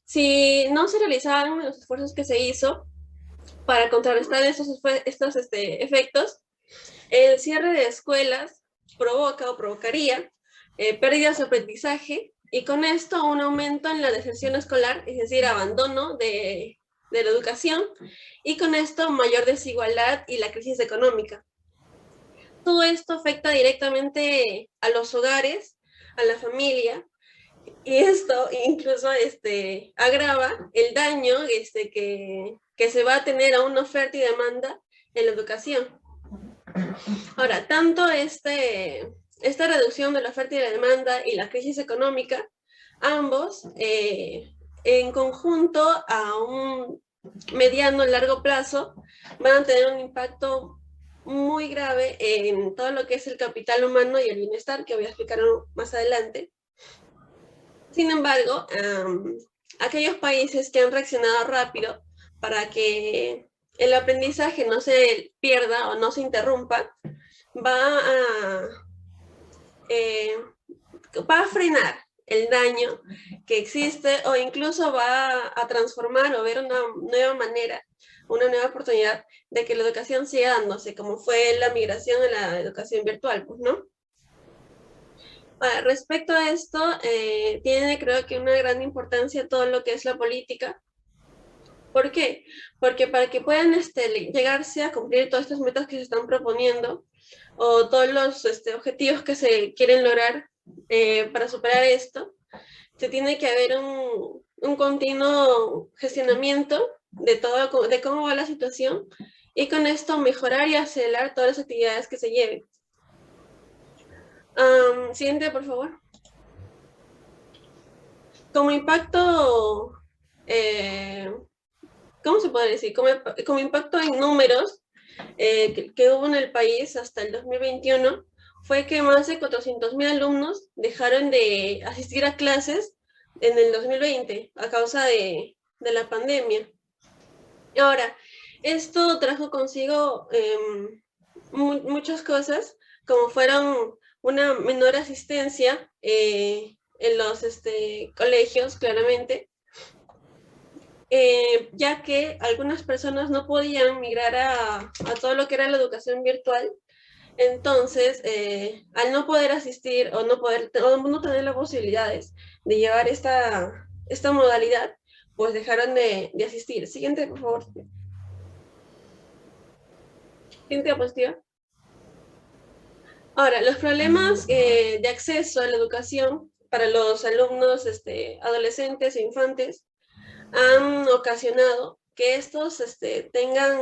Si no se realizaban los esfuerzos que se hizo para contrarrestar estos efectos, el cierre de escuelas provoca o provocaría pérdidas de aprendizaje y con esto un aumento en la deserción escolar, es decir, abandono de la educación, y con esto mayor desigualdad y la crisis económica. Todo esto afecta directamente a los hogares, a la familia, Y esto incluso agrava el daño que se va a tener a una oferta y demanda en la educación. Ahora, tanto esta reducción de la oferta y la demanda y la crisis económica, ambos en conjunto a un mediano largo plazo van a tener un impacto muy grave en todo lo que es el capital humano y el bienestar, que voy a explicar más adelante. Sin embargo, aquellos países que han reaccionado rápido para que el aprendizaje no se pierda o no se interrumpa, va a frenar el daño que existe o incluso va a transformar o ver una nueva manera, una nueva oportunidad de que la educación siga dándose, como fue la migración a la educación virtual, pues, ¿no? Respecto a esto, tiene creo que una gran importancia todo lo que es la política. ¿Por qué? Porque para que puedan llegarse a cumplir todas estas metas que se están proponiendo o todos los objetivos que se quieren lograr para superar esto, se tiene que haber un continuo gestionamiento de todo, de cómo va la situación y con esto mejorar y acelerar todas las actividades que se lleven. Siguiente, por favor. Como impacto, ¿cómo se puede decir? Como impacto en números que hubo en el país hasta el 2021, fue que más de 400.000 alumnos dejaron de asistir a clases en el 2020 a causa de la pandemia. Ahora, esto trajo consigo muchas cosas, como fueron una menor asistencia en los colegios, claramente, ya que algunas personas no podían migrar a todo lo que era la educación virtual. Entonces, al no poder asistir o no tener las posibilidades de llevar esta modalidad, pues dejaron de asistir. Siguiente, por favor. Siguiente diapositiva. Ahora, los problemas de acceso a la educación para los alumnos adolescentes e infantes han ocasionado que estos tengan,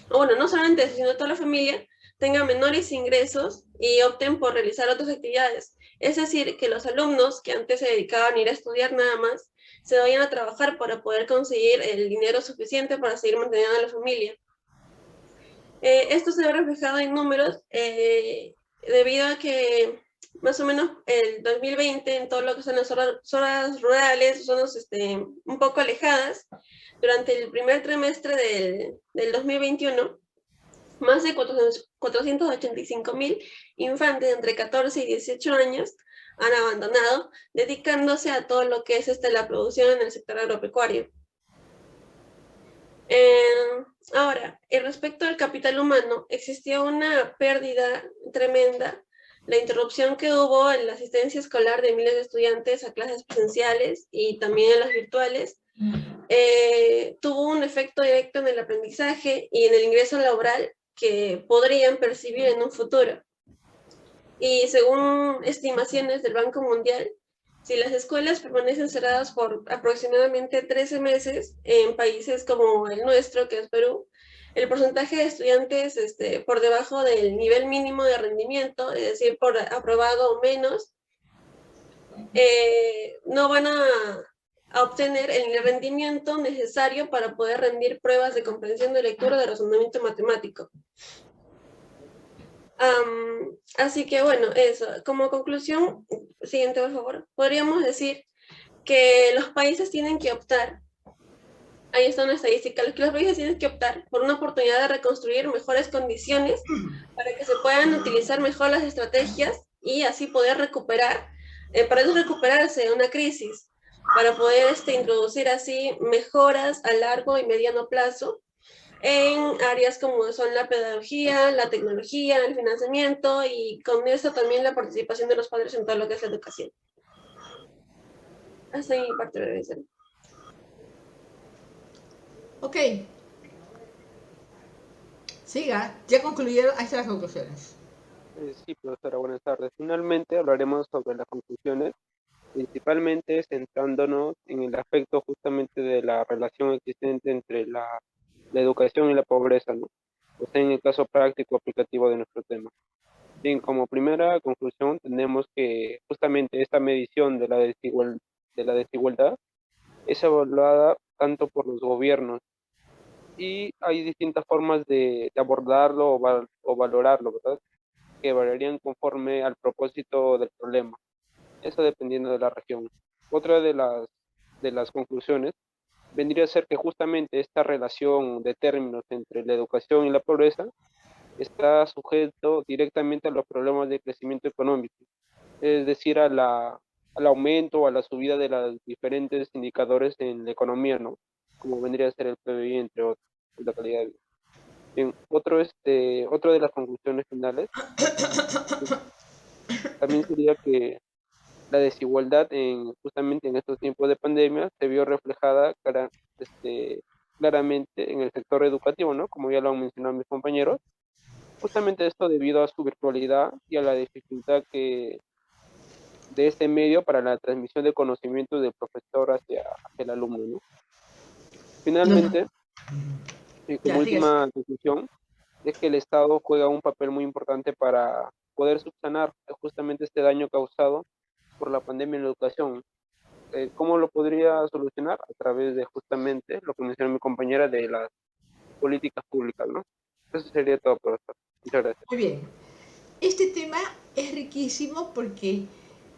bueno, no solamente, sino toda la familia, tengan menores ingresos y opten por realizar otras actividades. Es decir, que los alumnos que antes se dedicaban a ir a estudiar nada más, se vayan a trabajar para poder conseguir el dinero suficiente para seguir manteniendo a la familia. Esto se ve reflejado en números debido a que más o menos el 2020, en todo lo que son las zonas rurales, zonas un poco alejadas, durante el primer trimestre del 2021, más de 485.000 infantes entre 14 y 18 años han abandonado, dedicándose a todo lo que es la producción en el sector agropecuario. Ahora, respecto al capital humano, existió una pérdida tremenda. La interrupción que hubo en la asistencia escolar de miles de estudiantes a clases presenciales y también en las virtuales tuvo un efecto directo en el aprendizaje y en el ingreso laboral que podrían percibir en un futuro. Y según estimaciones del Banco Mundial, si las escuelas permanecen cerradas por aproximadamente 13 meses en países como el nuestro, que es Perú, el porcentaje de estudiantes por debajo del nivel mínimo de rendimiento, es decir, por aprobado o menos, no van a obtener el rendimiento necesario para poder rendir pruebas de comprensión de lectura de razonamiento matemático. Así que bueno, eso. Como conclusión, siguiente por favor, podríamos decir que los países tienen que optar, ahí está una estadística, que los países tienen que optar por una oportunidad de reconstruir mejores condiciones para que se puedan utilizar mejor las estrategias y así poder recuperar, para eso recuperarse de una crisis, para poder introducir así mejoras a largo y mediano plazo en áreas como son la pedagogía, la tecnología, el financiamiento y con eso también la participación de los padres en todo lo que es la educación. Hasta ahí mi parte breve. Ok. Siga, ya concluyeron, ahí están las conclusiones. Sí, profesora, buenas tardes. Finalmente hablaremos sobre las conclusiones. principalmente centrándonos en el aspecto justamente de la relación existente entre la educación y la pobreza, ¿no? O sea, en el caso práctico aplicativo de nuestro tema. Bien, como primera conclusión, tenemos que justamente esta medición de de la desigualdad es evaluada tanto por los gobiernos y hay distintas formas de abordarlo o valorarlo, ¿verdad? Que variarían conforme al propósito del problema, eso dependiendo de la región. Otra de las conclusiones vendría a ser que justamente esta relación de términos entre la educación y la pobreza está sujeto directamente a los problemas de crecimiento económico, es decir, al aumento o a la subida de los diferentes indicadores en la economía, ¿no? Como vendría a ser el PBI, entre otros, y la calidad de vida. Bien, otra de las conclusiones finales también sería que la desigualdad justamente en estos tiempos de pandemia se vio reflejada claramente en el sector educativo, ¿no? Como ya lo han mencionado mis compañeros. Justamente esto debido a su virtualidad y a la dificultad de este medio para la transmisión de conocimientos del profesor hacia el alumno, ¿no? Bueno, Finalmente, y como ya, sigue. última conclusión, es que el Estado juega un papel muy importante para poder subsanar justamente este daño causado por la pandemia en la educación. ¿Cómo lo podría solucionar? A través de justamente lo que mencionó mi compañera de las políticas públicas, ¿no? Eso sería todo, profesor. Muchas gracias. Muy bien. Este tema es riquísimo porque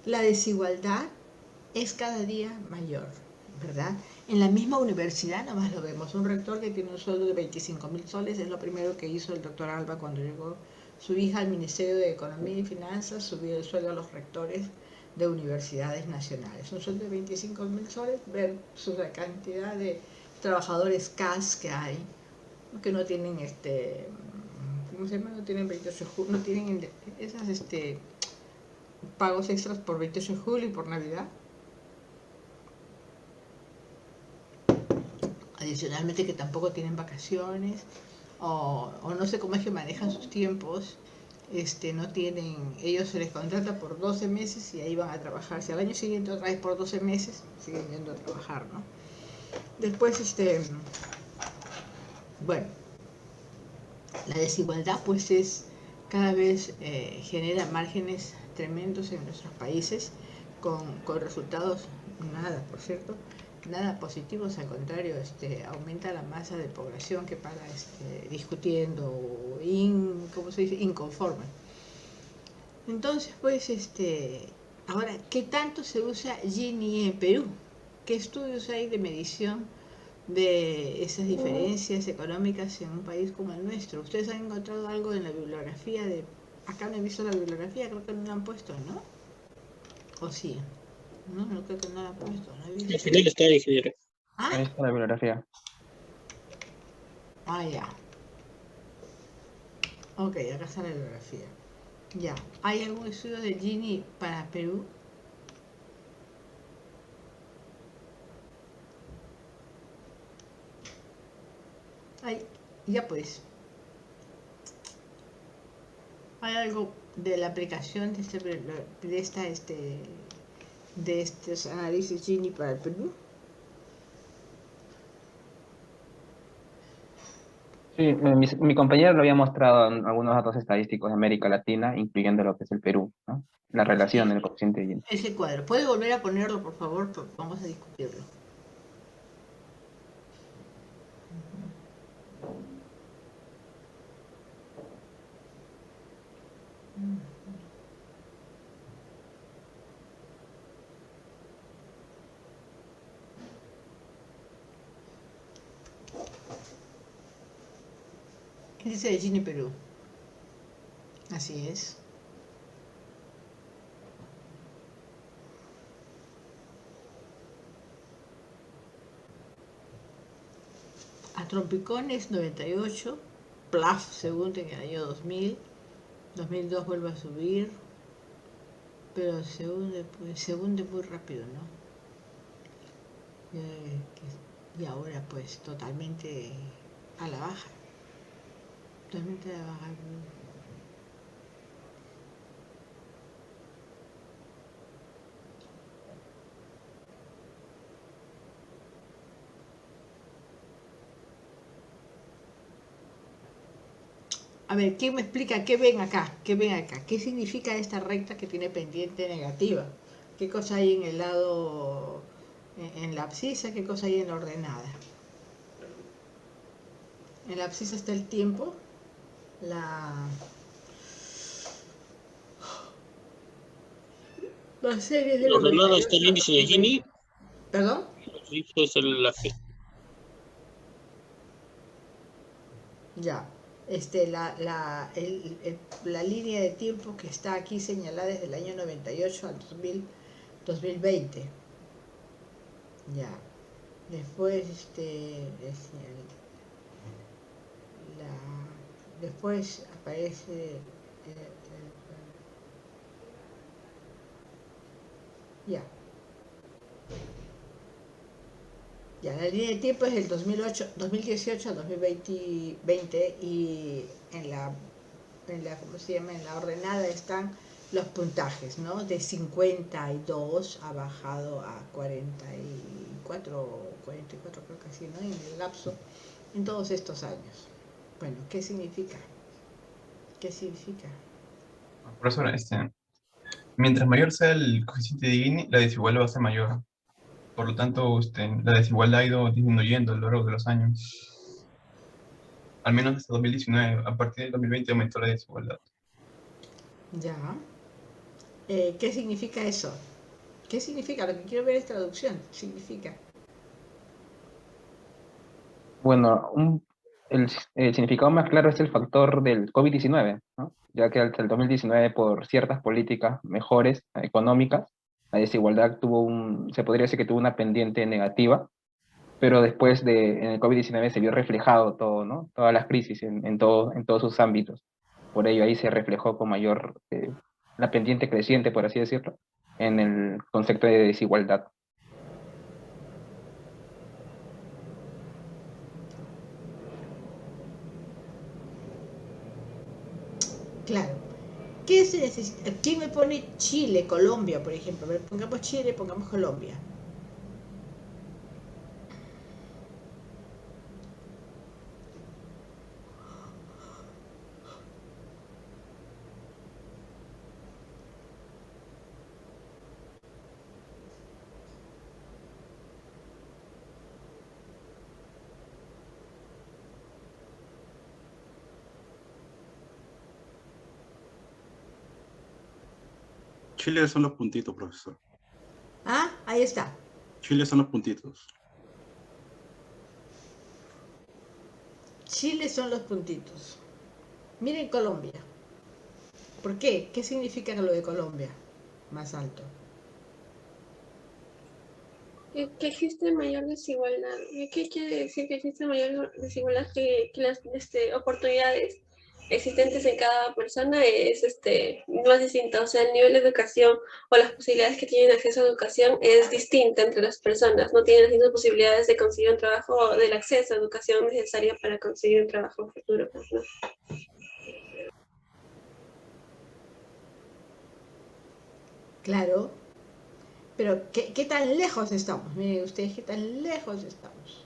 la desigualdad es cada día mayor, ¿verdad? En la misma universidad, nomás lo vemos, un rector que tiene un sueldo de 25.000 soles, es lo primero que hizo el doctor Alba cuando llegó su hija al Ministerio de Economía y Finanzas, subió el sueldo a los rectores de universidades nacionales. Un sueldo de 25.000 soles versus la cantidad de trabajadores CAS que hay, que no tienen ¿cómo se llama? No tienen 28 de julio, no tienen esas pagos extras por 28 de julio y por Navidad. Adicionalmente que tampoco tienen vacaciones o no sé cómo es que manejan sus tiempos. No tienen, ellos se les contrata por 12 meses y ahí van a trabajar. Si al año siguiente otra vez por 12 meses, siguen yendo a trabajar, ¿no? Después, bueno, la desigualdad pues cada vez genera márgenes tremendos en nuestros países con resultados nada, por cierto, nada positivos, al contrario, aumenta la masa de población que paga discutiendo o ¿cómo se dice? Inconforme. Entonces, pues, ahora, ¿qué tanto se usa Gini en Perú? ¿Qué estudios hay de medición de esas diferencias económicas en un país como el nuestro? ¿Ustedes han encontrado algo en la bibliografía de... Acá no he visto la bibliografía, creo que no la han puesto, ¿no? ¿O sí? No, no creo que no la han puesto, no he Al visto. final está el ingeniero. Ahí Ah, está la bibliografía. ya. Ok, acá está la bibliografía. Ya. ¿Hay algún estudio de Gini para Perú? Ay, ya pues. ¿Hay algo de la aplicación de estos análisis Gini para el Perú? Sí, mi compañero lo había mostrado en algunos datos estadísticos de América Latina, incluyendo lo que es el Perú, ¿no? La relación Sí, del coeficiente de Gini. ese cuadro. ¿Puede volver a ponerlo, por favor? Vamos a discutirlo. Índice de Gini Perú. Así es. A trompicones 98, PLAF segundo en el año 2000, 2002 vuelve a subir, pero se hunde muy rápido, ¿no? Y ahora pues totalmente a la baja, totalmente a la baja. A ver, ¿quién me explica qué ven acá? ¿Qué ven acá? ¿Qué significa esta recta que tiene pendiente negativa? ¿Qué cosa hay en el lado, en la abscisa? ¿Qué cosa hay en la ordenada? En la abscisa está el tiempo, la serie de La los ordenada está 98 el a índice de 2020. Gini, ¿Perdón? eso es la G. Ya. La línea de tiempo que está aquí señalada desde el año 98 al 2020. Ya. Después, después aparece ya. Ya, la línea de tiempo es del 2018 al 2020 y ¿cómo se llama? En la ordenada están los puntajes, ¿no? De 52 ha bajado a 44 creo que sí, ¿no? En el lapso, en todos estos años. Bueno, ¿qué significa? ¿Qué significa? Profesora, mientras mayor sea el coeficiente de Gini, la desigualdad va a ser mayor. Por lo tanto, la desigualdad ha ido disminuyendo a lo largo de los años. Al menos hasta 2019. A partir del 2020 aumentó la desigualdad. Ya. ¿Qué significa eso? ¿Qué significa? Lo que quiero ver es traducción. Significa. Bueno, el significado más claro es el factor del COVID-19, ¿no? Ya que hasta el 2019, por ciertas políticas mejores económicas, la desigualdad se podría decir que tuvo una pendiente negativa, pero después en el COVID-19 se vio reflejado todo, ¿no? Todas las crisis en todos sus ámbitos. Por ello ahí se reflejó con mayor, la pendiente creciente, por así decirlo, en el concepto de desigualdad. Claro. ¿Qué se necesita? ¿Quién me pone Chile, Colombia, por ejemplo? A ver, pongamos Chile, pongamos Colombia. Chile son los puntitos, profesor. Ah, ahí está. Chile son los puntitos. Chile son los puntitos. Miren Colombia. ¿Por qué? ¿Qué significa lo de Colombia? Más alto. Que existe mayor desigualdad. ¿Qué quiere decir que existe mayor desigualdad? Que las oportunidades existentes en cada persona es más distinta. O sea, el nivel de educación o las posibilidades que tienen acceso a educación es distinta entre las personas. No tienen las mismas posibilidades de conseguir un trabajo o del acceso a educación necesaria para conseguir un trabajo futuro, ¿no? Claro. Pero ¿qué tan lejos estamos? Miren ustedes qué tan lejos estamos.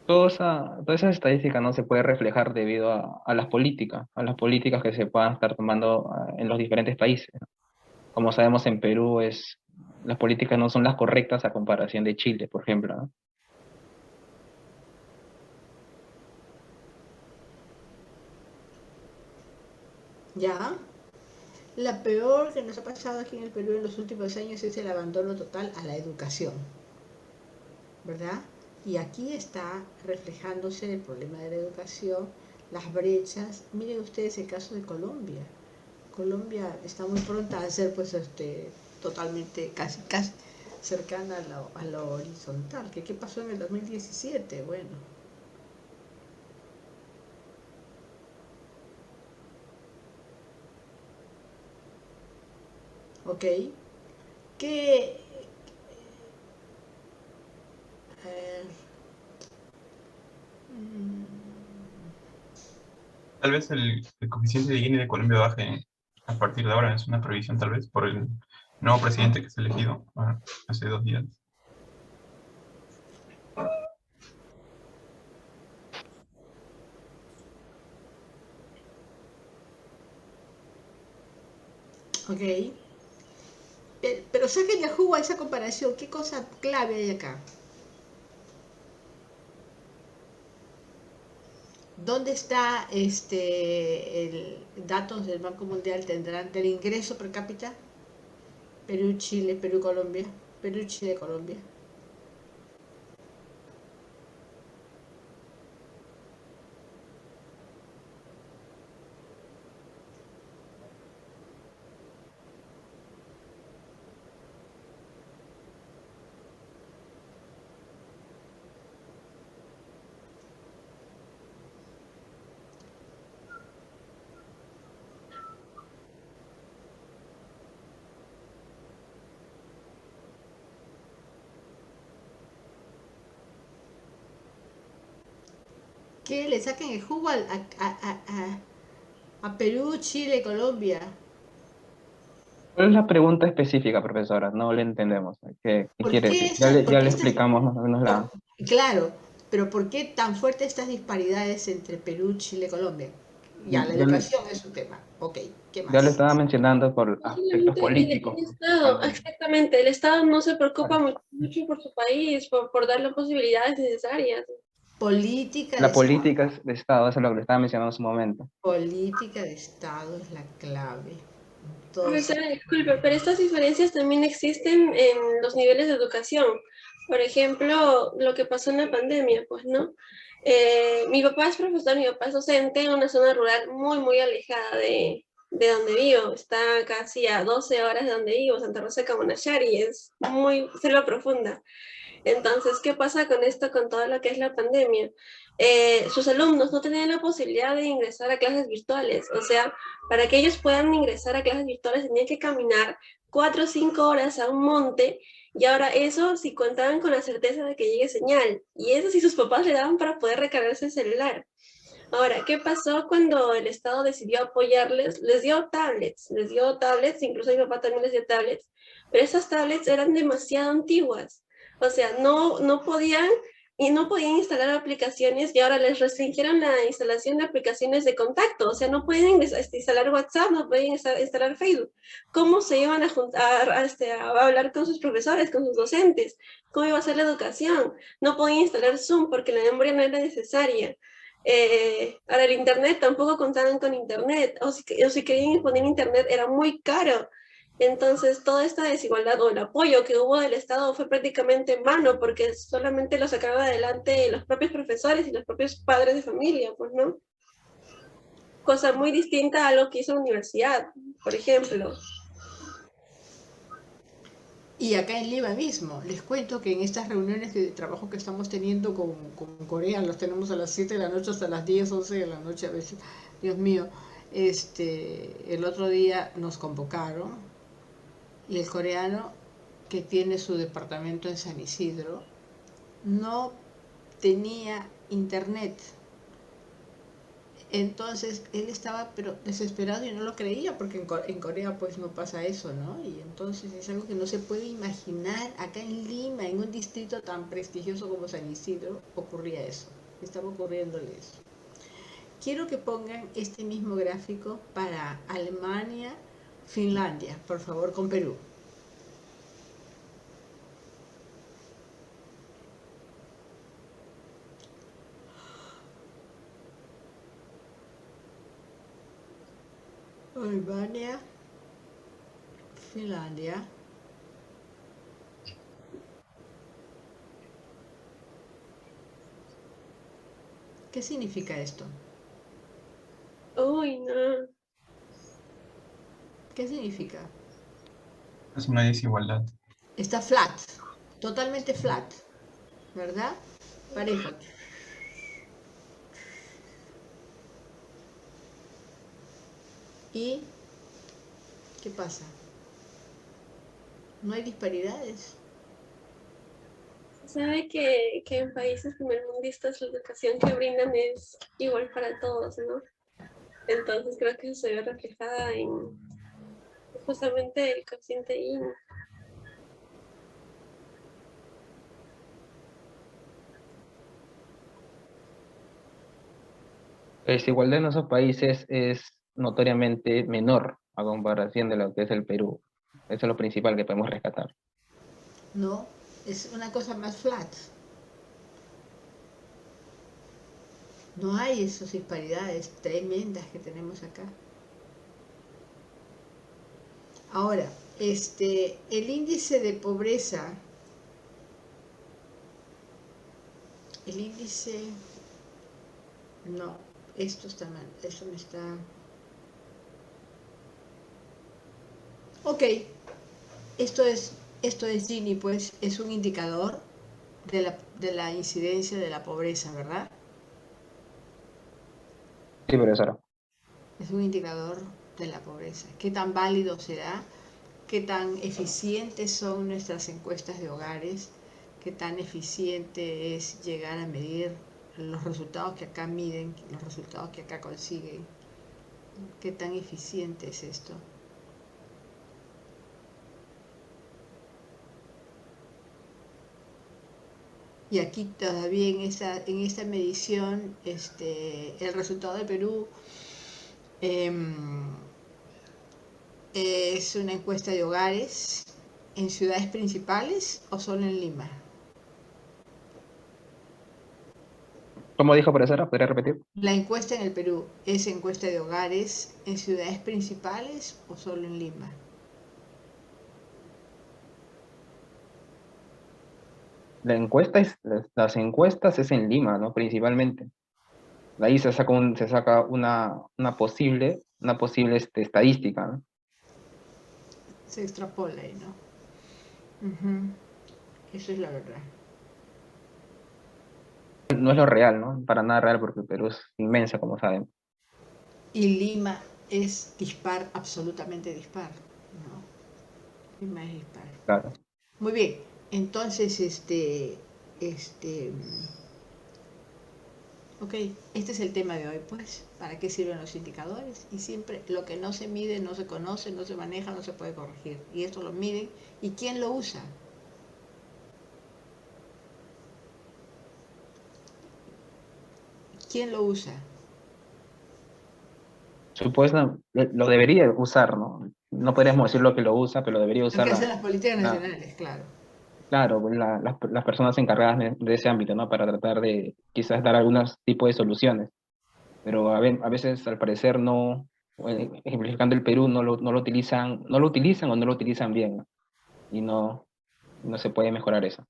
Toda esa estadística no se puede reflejar debido a a las políticas que se puedan estar tomando en los diferentes países, ¿no? Como sabemos, en Perú las políticas no son las correctas a comparación de Chile, por ejemplo, ¿no? ¿Ya? La peor que nos ha pasado aquí en el Perú en los últimos años es el abandono total a la educación, ¿verdad? Y aquí está reflejándose el problema de la educación, las brechas. Miren ustedes el caso de Colombia. Colombia está muy pronta a ser pues totalmente casi cercana a lo horizontal. ¿Qué pasó en el 2017? Bueno, ok. ¿Qué, Tal vez el coeficiente de Gini de Colombia baje a partir de ahora, es una previsión tal vez por el nuevo presidente que se ha elegido hace 2 días. Ok. Pero sáquenle jugo a esa comparación. ¿Qué cosa clave hay acá? ¿Dónde está el datos del Banco Mundial tendrán del ingreso per cápita? Perú, Chile, Perú, Colombia. Perú, Chile, Colombia. ¿Qué? ¿Le saquen el jugo a Perú, Chile, Colombia? ¿Cuál es la pregunta específica, profesora? No le entendemos. ¿Qué ¿Por quiere qué, decir? Ya por qué le estas, explicamos más o menos la... claro, pero ¿por qué tan fuertes estas disparidades entre Perú, Chile, Colombia? Ya, la Ya le, educación es un tema. Ok, ¿qué ya le más? estaba mencionando por aspectos Posiblemente políticos. el Estado, exactamente, el Estado no se preocupa mucho por su país, por darle posibilidades necesarias. Política de La Estado. política de Estado, eso es lo que le estaba mencionando en su momento. Política de Estado es la clave. Entonces, Profesora, disculpe, pero estas diferencias también existen en los niveles de educación. Por ejemplo, lo que pasó en la pandemia, pues, ¿no? Mi papá es profesor, mi papá es docente en una zona rural muy alejada de donde vivo. Está casi a 12 horas de donde vivo, Santa Rosa de Camonachari, es muy selva profunda. Entonces, ¿qué pasa con esto, con todo lo que es la pandemia? Sus alumnos no tenían la posibilidad de ingresar a clases virtuales. O sea, para que ellos puedan ingresar a clases virtuales tenían que caminar 4 o 5 horas a un monte y ahora eso si contaban con la certeza de que llegue señal. Y eso si sus papás le daban para poder recargarse el celular. Ahora, ¿qué pasó cuando el Estado decidió apoyarles? Les dio tablets, incluso a mi papá también les dio tablets, pero esas tablets eran demasiado antiguas. O sea, no podían no podían instalar aplicaciones y ahora les restringieron la instalación de aplicaciones de contacto. O sea, no pueden instalar WhatsApp, no pueden instalar Facebook. ¿Cómo se iban a juntar, a hablar con sus profesores, con sus docentes? ¿Cómo iba a ser la educación? No podían instalar Zoom porque la memoria no era necesaria. Ahora el internet tampoco contaban con internet, o si querían poner internet era muy caro. Entonces toda esta desigualdad o el apoyo que hubo del Estado fue prácticamente en vano porque solamente lo sacaron adelante los propios profesores y los propios padres de familia, pues, ¿no? Cosa muy distinta a lo que hizo la universidad, por ejemplo. y acá en Lima mismo, les cuento que en estas reuniones de trabajo que estamos teniendo con Corea, los tenemos a las 7 de la noche hasta las 10, 11 de la noche a veces, Dios mío, el otro día nos convocaron y el coreano que tiene su departamento en San Isidro no tenía internet. Entonces él estaba pero desesperado y no lo creía porque en Corea pues no pasa eso, ¿no? Y entonces es algo que no se puede imaginar. Acá en Lima, en un distrito tan prestigioso como San Isidro, ocurría eso. Estaba ocurriéndole eso. Quiero que pongan este mismo gráfico para Alemania, Finlandia, por favor, con Perú. Alemania, Finlandia. ¿Qué significa esto? Uy, no. ¿Qué significa? Es una desigualdad. Está flat, totalmente flat, ¿verdad? Parejo. ¿Y qué pasa? No hay disparidades. sabe que en países primermundistas la educación que brindan es igual para todos, ¿no? Entonces creo que eso se ve reflejada en justamente el cociente Gini. La desigualdad en esos países es notoriamente menor a comparación de lo que es el Perú. Eso es lo principal que podemos rescatar. No, es una cosa más flat. No hay esas disparidades tremendas que tenemos acá. Ahora, el índice de pobreza, el índice, no, esto está mal, esto me está... Ok, esto es Gini, pues, es un indicador de la incidencia de la pobreza, ¿verdad? Sí, profesora. Es un indicador de la pobreza. ¿Qué tan válido será? ¿Qué tan eficientes son nuestras encuestas de hogares? ¿Qué tan eficiente es llegar a medir los resultados que acá miden, los resultados que acá consiguen? ¿Qué tan eficiente es esto? Y aquí todavía en esta medición, el resultado de Perú es una encuesta de hogares en ciudades principales o solo en Lima. ¿Cómo dijo, profesora? ¿Podría repetir? La encuesta en el Perú es encuesta de hogares en ciudades principales o solo en Lima. Las encuestas es en Lima, ¿no? Principalmente. De ahí se saca una posible estadística, ¿no? Se extrapola ahí, ¿no? Ujú. Eso es la verdad. No es lo real, ¿no? Para nada real, porque Perú es inmensa, como saben. Y Lima es dispar, absolutamente dispar, ¿no? Lima es dispar. Claro. Muy bien, entonces, ok, este es el tema de hoy, pues, ¿para qué sirven los indicadores? Y siempre lo que no se mide, no se conoce, no se maneja, no se puede corregir. Y esto lo miden, ¿y quién lo usa? ¿Quién lo usa? Supuesto, lo debería usar, ¿no? No podríamos decir lo que lo usa, pero lo debería Lo usar que hacen las políticas la- nacionales, claro. claro, pues las personas encargadas de ese ámbito, ¿no? Para tratar de quizás dar algunos tipos de soluciones. Pero a veces, al parecer, no, ejemplificando el Perú, no lo utilizan, no lo utilizan o no lo utilizan bien, ¿no? Y no se puede mejorar eso.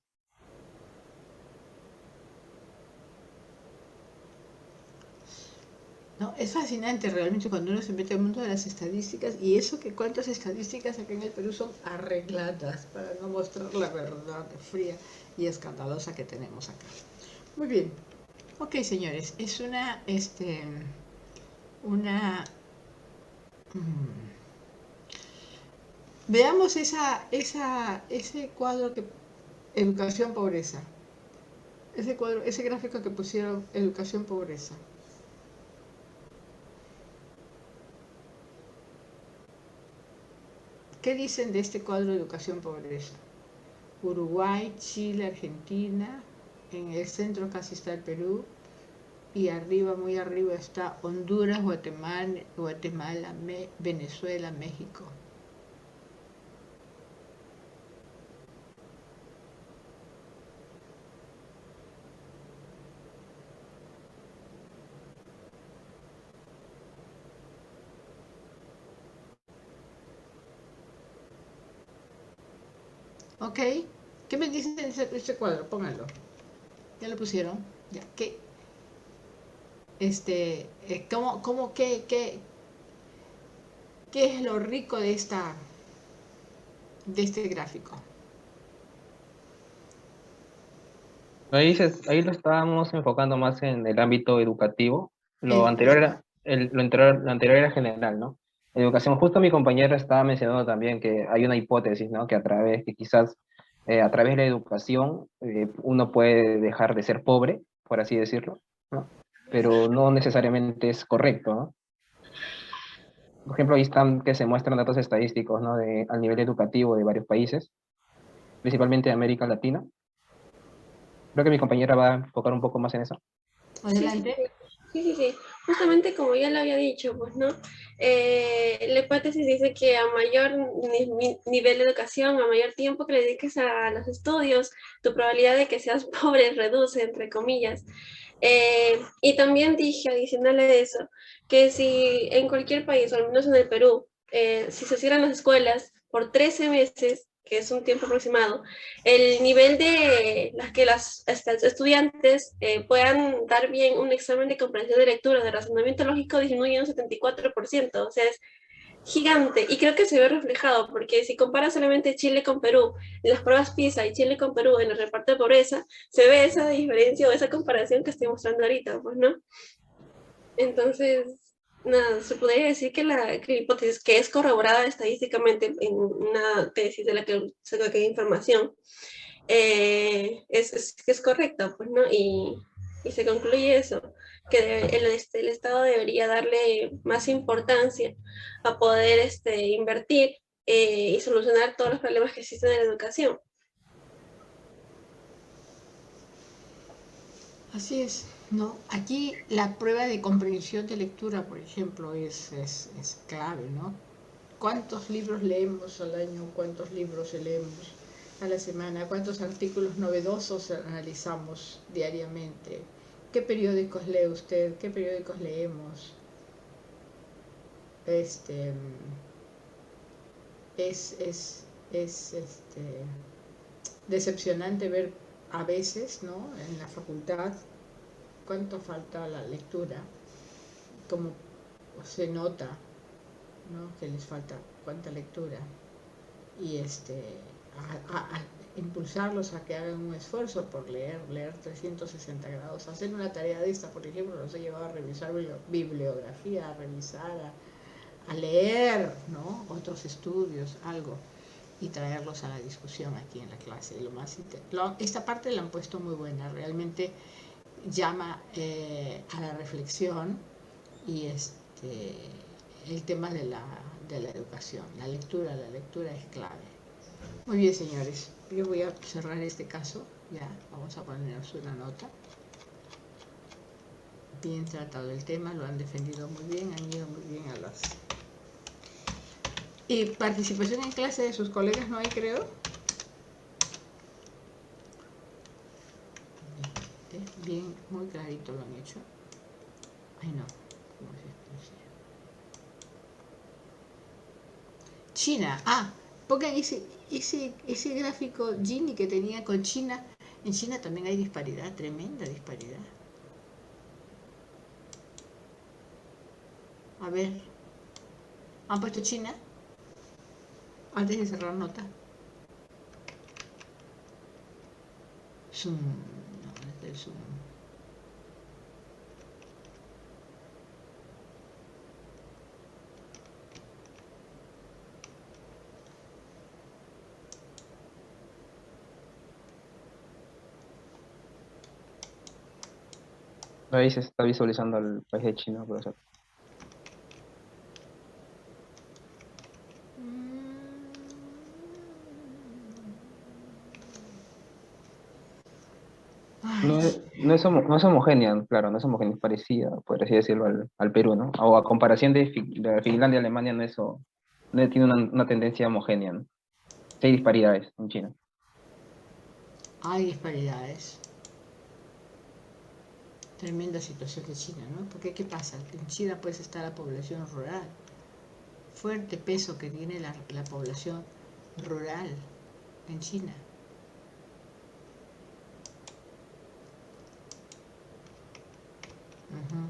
No, es fascinante realmente cuando uno se mete en el mundo de las estadísticas y eso que cuántas estadísticas acá en el Perú son arregladas para no mostrar la verdad fría y escandalosa que tenemos acá. Muy bien. Ok, señores, es mm, veamos ese cuadro que educación pobreza. Ese gráfico que pusieron educación pobreza. ¿Qué dicen de este cuadro de educación pobreza? Uruguay, Chile, Argentina, en el centro casi está el Perú, y arriba, muy arriba está Honduras, Guatemala, Venezuela, México. Ok, ¿qué me dicen de ese cuadro? Pónganlo. ¿Ya lo pusieron? Ya, ¿qué? ¿Qué es lo rico de este gráfico? Ahí lo estábamos enfocando más en el ámbito educativo. Lo anterior Educativo. era, lo anterior era general, ¿no? Educación, justo mi compañero estaba mencionando también que hay una hipótesis, ¿no? Que a través, que quizás a través de la educación uno puede dejar de ser pobre, por así decirlo, ¿no? Pero no necesariamente es correcto, ¿no? Por ejemplo, ahí están que se muestran datos estadísticos, ¿no? Al nivel educativo de varios países, principalmente de América Latina. Creo que mi compañera va a enfocar un poco más en eso. Adelante. Sí. Justamente como ya lo había dicho, pues, ¿no? La hipótesis dice que a mayor nivel de educación, a mayor tiempo que le dediques a los estudios, tu probabilidad de que seas pobre reduce, entre comillas. Y también dije, adicional a eso, que si en cualquier país, o al menos en el Perú, si se cierran las escuelas por 13 meses, que es un tiempo aproximado, el nivel de que los estudiantes puedan dar bien un examen de comprensión de lectura, de razonamiento lógico, disminuye un 74%, o sea, es gigante, y creo que se ve reflejado, porque si comparas solamente Chile con Perú, en las pruebas PISA y Chile con Perú en el reparto de pobreza, se ve esa diferencia o esa comparación que estoy mostrando ahorita, pues, ¿no? Entonces, nada, se podría decir que la hipótesis que es corroborada estadísticamente en una tesis de la que saqué información, es correcta, pues, ¿no? Y se concluye eso, que el Estado debería darle más importancia a poder invertir y solucionar todos los problemas que existen en la educación. Así es, ¿no? Aquí la prueba de comprensión de lectura, por ejemplo, es clave, ¿no? ¿Cuántos libros leemos al año? ¿Cuántos libros leemos a la semana? ¿Cuántos artículos novedosos analizamos diariamente? ¿Qué periódicos lee usted? ¿Qué periódicos leemos? Este, es decepcionante ver a veces, ¿no? En la facultad cuánto falta la lectura, como se nota, ¿no? Que les falta cuánta lectura, y a impulsarlos a que hagan un esfuerzo por leer 360 grados, hacer una tarea de esta, por ejemplo, los he llevado a revisar bibliografía, a revisar, a leer, ¿no? Otros estudios, algo, y traerlos a la discusión aquí en la clase. Esta parte la han puesto muy buena, realmente llama a la reflexión, y el tema de la educación, la lectura es clave. Muy bien, señores, yo voy a cerrar este caso, ya, vamos a ponernos una nota. Bien tratado el tema, lo han defendido muy bien, han ido muy bien a las... ¿Y participación en clase de sus colegas no hay, creo? Bien, muy clarito lo han hecho. Ay, no. ¿Cómo se pronuncia? China. Pongan ese gráfico Gini que tenía con China. En China también hay disparidad, tremenda disparidad. A ver. ¿Han puesto China? Antes de cerrar nota. Zoom. No, este es Zoom. Ahí se está visualizando el país de China, profesor. No es homogénea, claro, no es homogénea, es parecida, por así decirlo, al Perú, ¿no? O a comparación de Finlandia y Alemania, no tiene una tendencia homogénea, ¿no? Sí hay disparidades en China. Hay disparidades. Tremenda situación de China, ¿no? Porque ¿qué pasa? En China pues está la población rural. Fuerte peso que tiene la población rural en China. Uh-huh.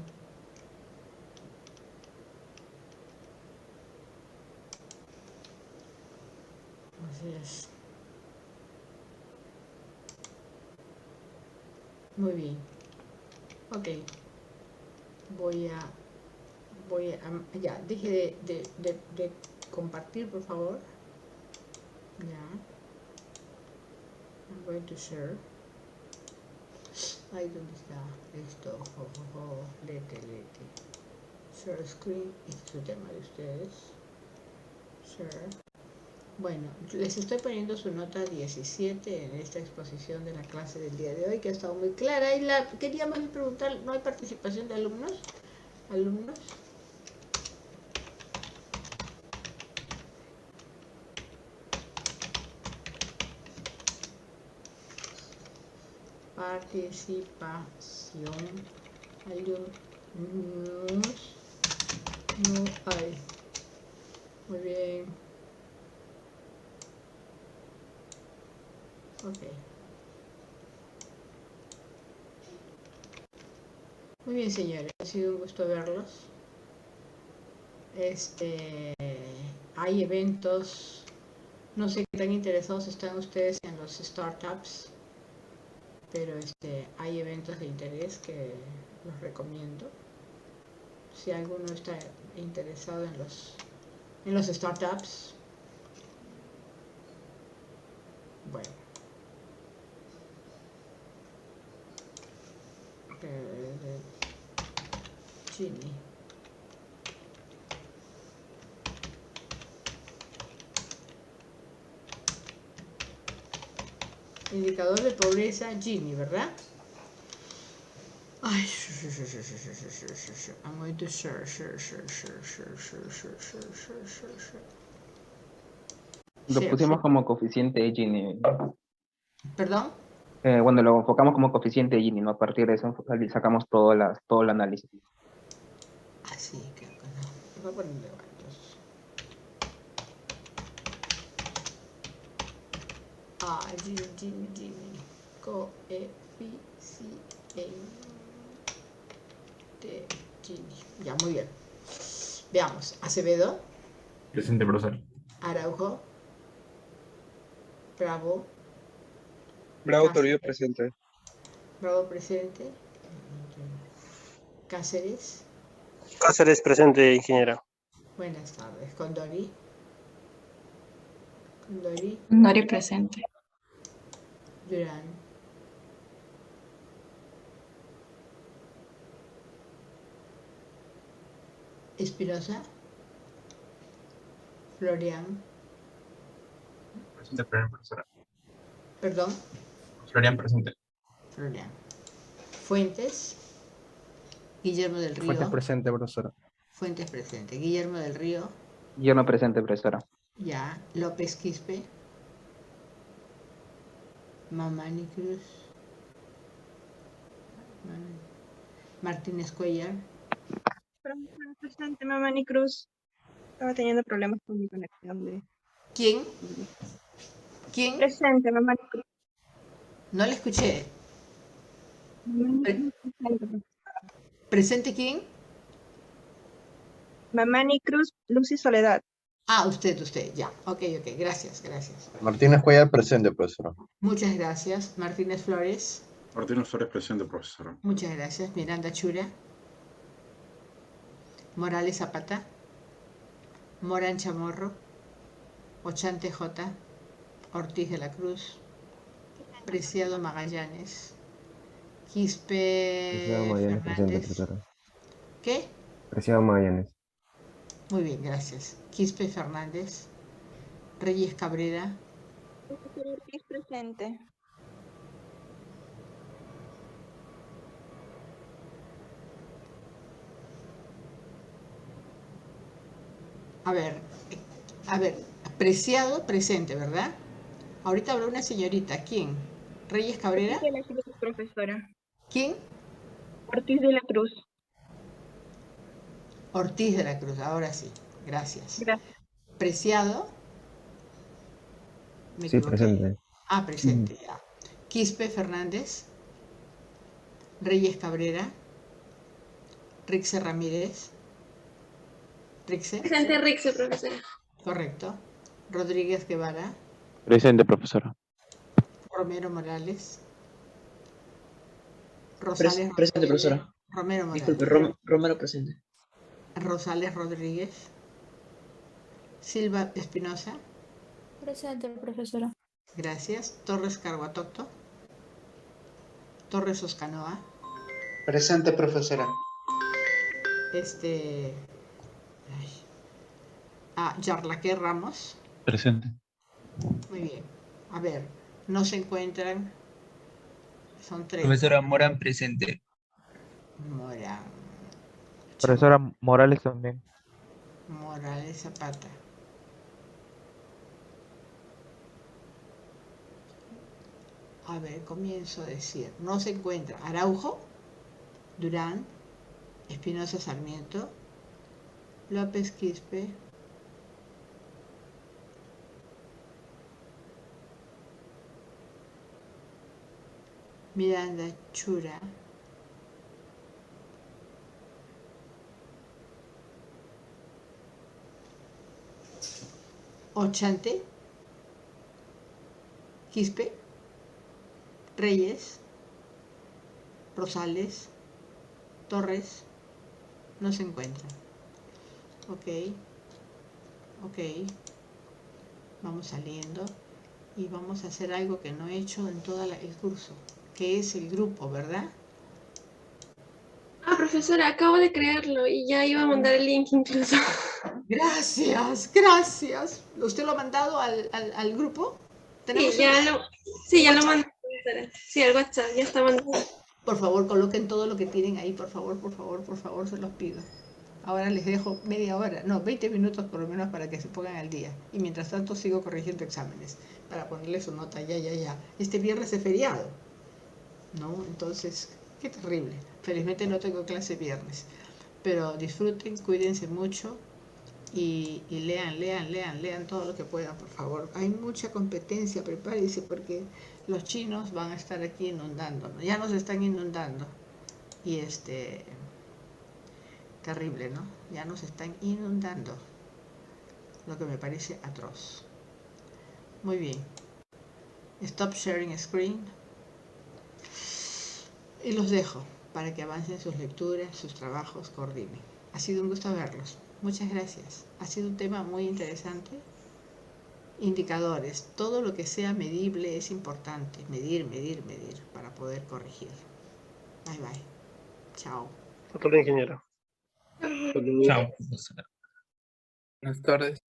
Así es. Muy bien. Ok. Voy a ya, deje de compartir, por favor. Ya. going to share. Ahí donde está esto. Lete. Share screen. Este es el tema de ustedes. Share. Bueno, les estoy poniendo su nota 17 en esta exposición de la clase del día de hoy, que ha estado muy clara. Y quería más bien preguntar, ¿no hay participación de alumnos? ¿Alumnos? Participación. Alumnos. No hay. Muy bien. Ok. Muy bien, señores. Ha sido un gusto verlos. Hay eventos. No sé qué tan interesados están ustedes en los startups, pero hay eventos de interés que los recomiendo. Si alguno está interesado en los startups, bueno. Gini. Indicador de pobreza Gini, ¿verdad? Ay, I'm going to share. Lo pusimos como coeficiente de Gini. ¿Perdón? Bueno, lo enfocamos como coeficiente de Gini, ¿no? A partir de eso sacamos todo el análisis. Así que no. Voy a ponerle varios. Gini. Coeficiente de Gini. Ya, muy bien. Veamos. Acevedo. Presente, profesor. Araujo. Bravo. Bravo, Toribio, presente. Bravo, presente. Cáceres. Cáceres, presente, ingeniera. Buenas tardes. Condori. Nori presente. Durán. Espinosa. Florian. Presente, profesora. Perdón. Florian, presente. Florian. Fuentes. Guillermo del Río. Fuentes presente, profesora. Fuentes presente. Guillermo del Río. Guillermo presente, profesora. Ya. López Quispe. Mamani Cruz. Martínez Cuellar. Presente, Mamani Cruz. Estaba teniendo problemas con mi conexión. ¿Quién? ¿Quién? Presente, Mamani Cruz. No le escuché. Presente. ¿Presente quién? Mamani Cruz, Lucy Soledad. Ah, usted, ya. Ok, gracias. Martínez Cuellar presente, profesora. Muchas gracias. Martínez Flores. Martínez Flores presente, profesora. Muchas gracias. Miranda Chura. Morales Zapata. Morán Chamorro. Ochante J. Ortiz de la Cruz. Preciado Magallanes. Quispe Magallanes presente, Fernández. profesora. ¿Qué? Preciado Magallanes. Muy bien, gracias. Quispe Fernández. Reyes Cabrera. Ortiz presente. A ver, Preciado presente, ¿verdad? Ahorita habló una señorita. ¿Quién? ¿Reyes Cabrera? Ortiz de la Cruz, profesora. ¿Quién? Ortiz de la Cruz. Ortiz de la Cruz, ahora sí. Gracias. Gracias. Preciado. ¿Me Sí, equivoqué? presente. Presente, ya. Quispe Fernández. Reyes Cabrera. Rixe Ramírez. Rixe. Presente, Rixe, profesora. Correcto. Rodríguez Guevara. Presente, profesora. Romero Morales. Rosales Presente, profesora. Romero Morales. Disculpe, Romero presente. Rosales Rodríguez. Silva Espinosa. Presente, profesora. Gracias. Torres Carguatocto. Torres Oscanoa. Presente, profesora. Yarlaque Ramos. Presente. Muy bien. A ver, no se encuentran. Son 3. Profesora Morán, presente. Morán. Profesora Morales también. Morales Zapata. A ver, comienzo a decir. No se encuentra Araujo, Durán, Espinosa Sarmiento, López Quispe, Miranda Chura, Ochante, Quispe, Reyes, Rosales, Torres, no se encuentran. Ok. Vamos saliendo y vamos a hacer algo que no he hecho en todo el curso, que es el grupo, ¿verdad? Profesora, acabo de crearlo y ya iba a mandar el link incluso. Gracias. ¿Usted lo ha mandado al grupo? Sí, ya lo mandé, profesora. Sí, al WhatsApp, ya está mandado. Por favor, coloquen todo lo que tienen ahí, por favor, se los pido. Ahora les dejo media hora, no, 20 minutos por lo menos para que se pongan al día. Y mientras tanto sigo corrigiendo exámenes para ponerle su nota ya. Este viernes es feriado, ¿no? Entonces, qué terrible. Felizmente no tengo clase viernes. Pero disfruten, cuídense mucho y lean todo lo que puedan, por favor. Hay mucha competencia, prepárense porque los chinos van a estar aquí inundando, ¿no? Ya nos están inundando. Y terrible, ¿no? Ya nos están inundando, lo que me parece atroz. Muy bien. Stop sharing screen. Y los dejo para que avancen sus lecturas, sus trabajos, coordinen. Ha sido un gusto verlos. Muchas gracias. Ha sido un tema muy interesante. Indicadores. Todo lo que sea medible es importante. Medir para poder corregir. Bye. Chao. Doctor ingeniero. Chao, profesora. Buenas tardes.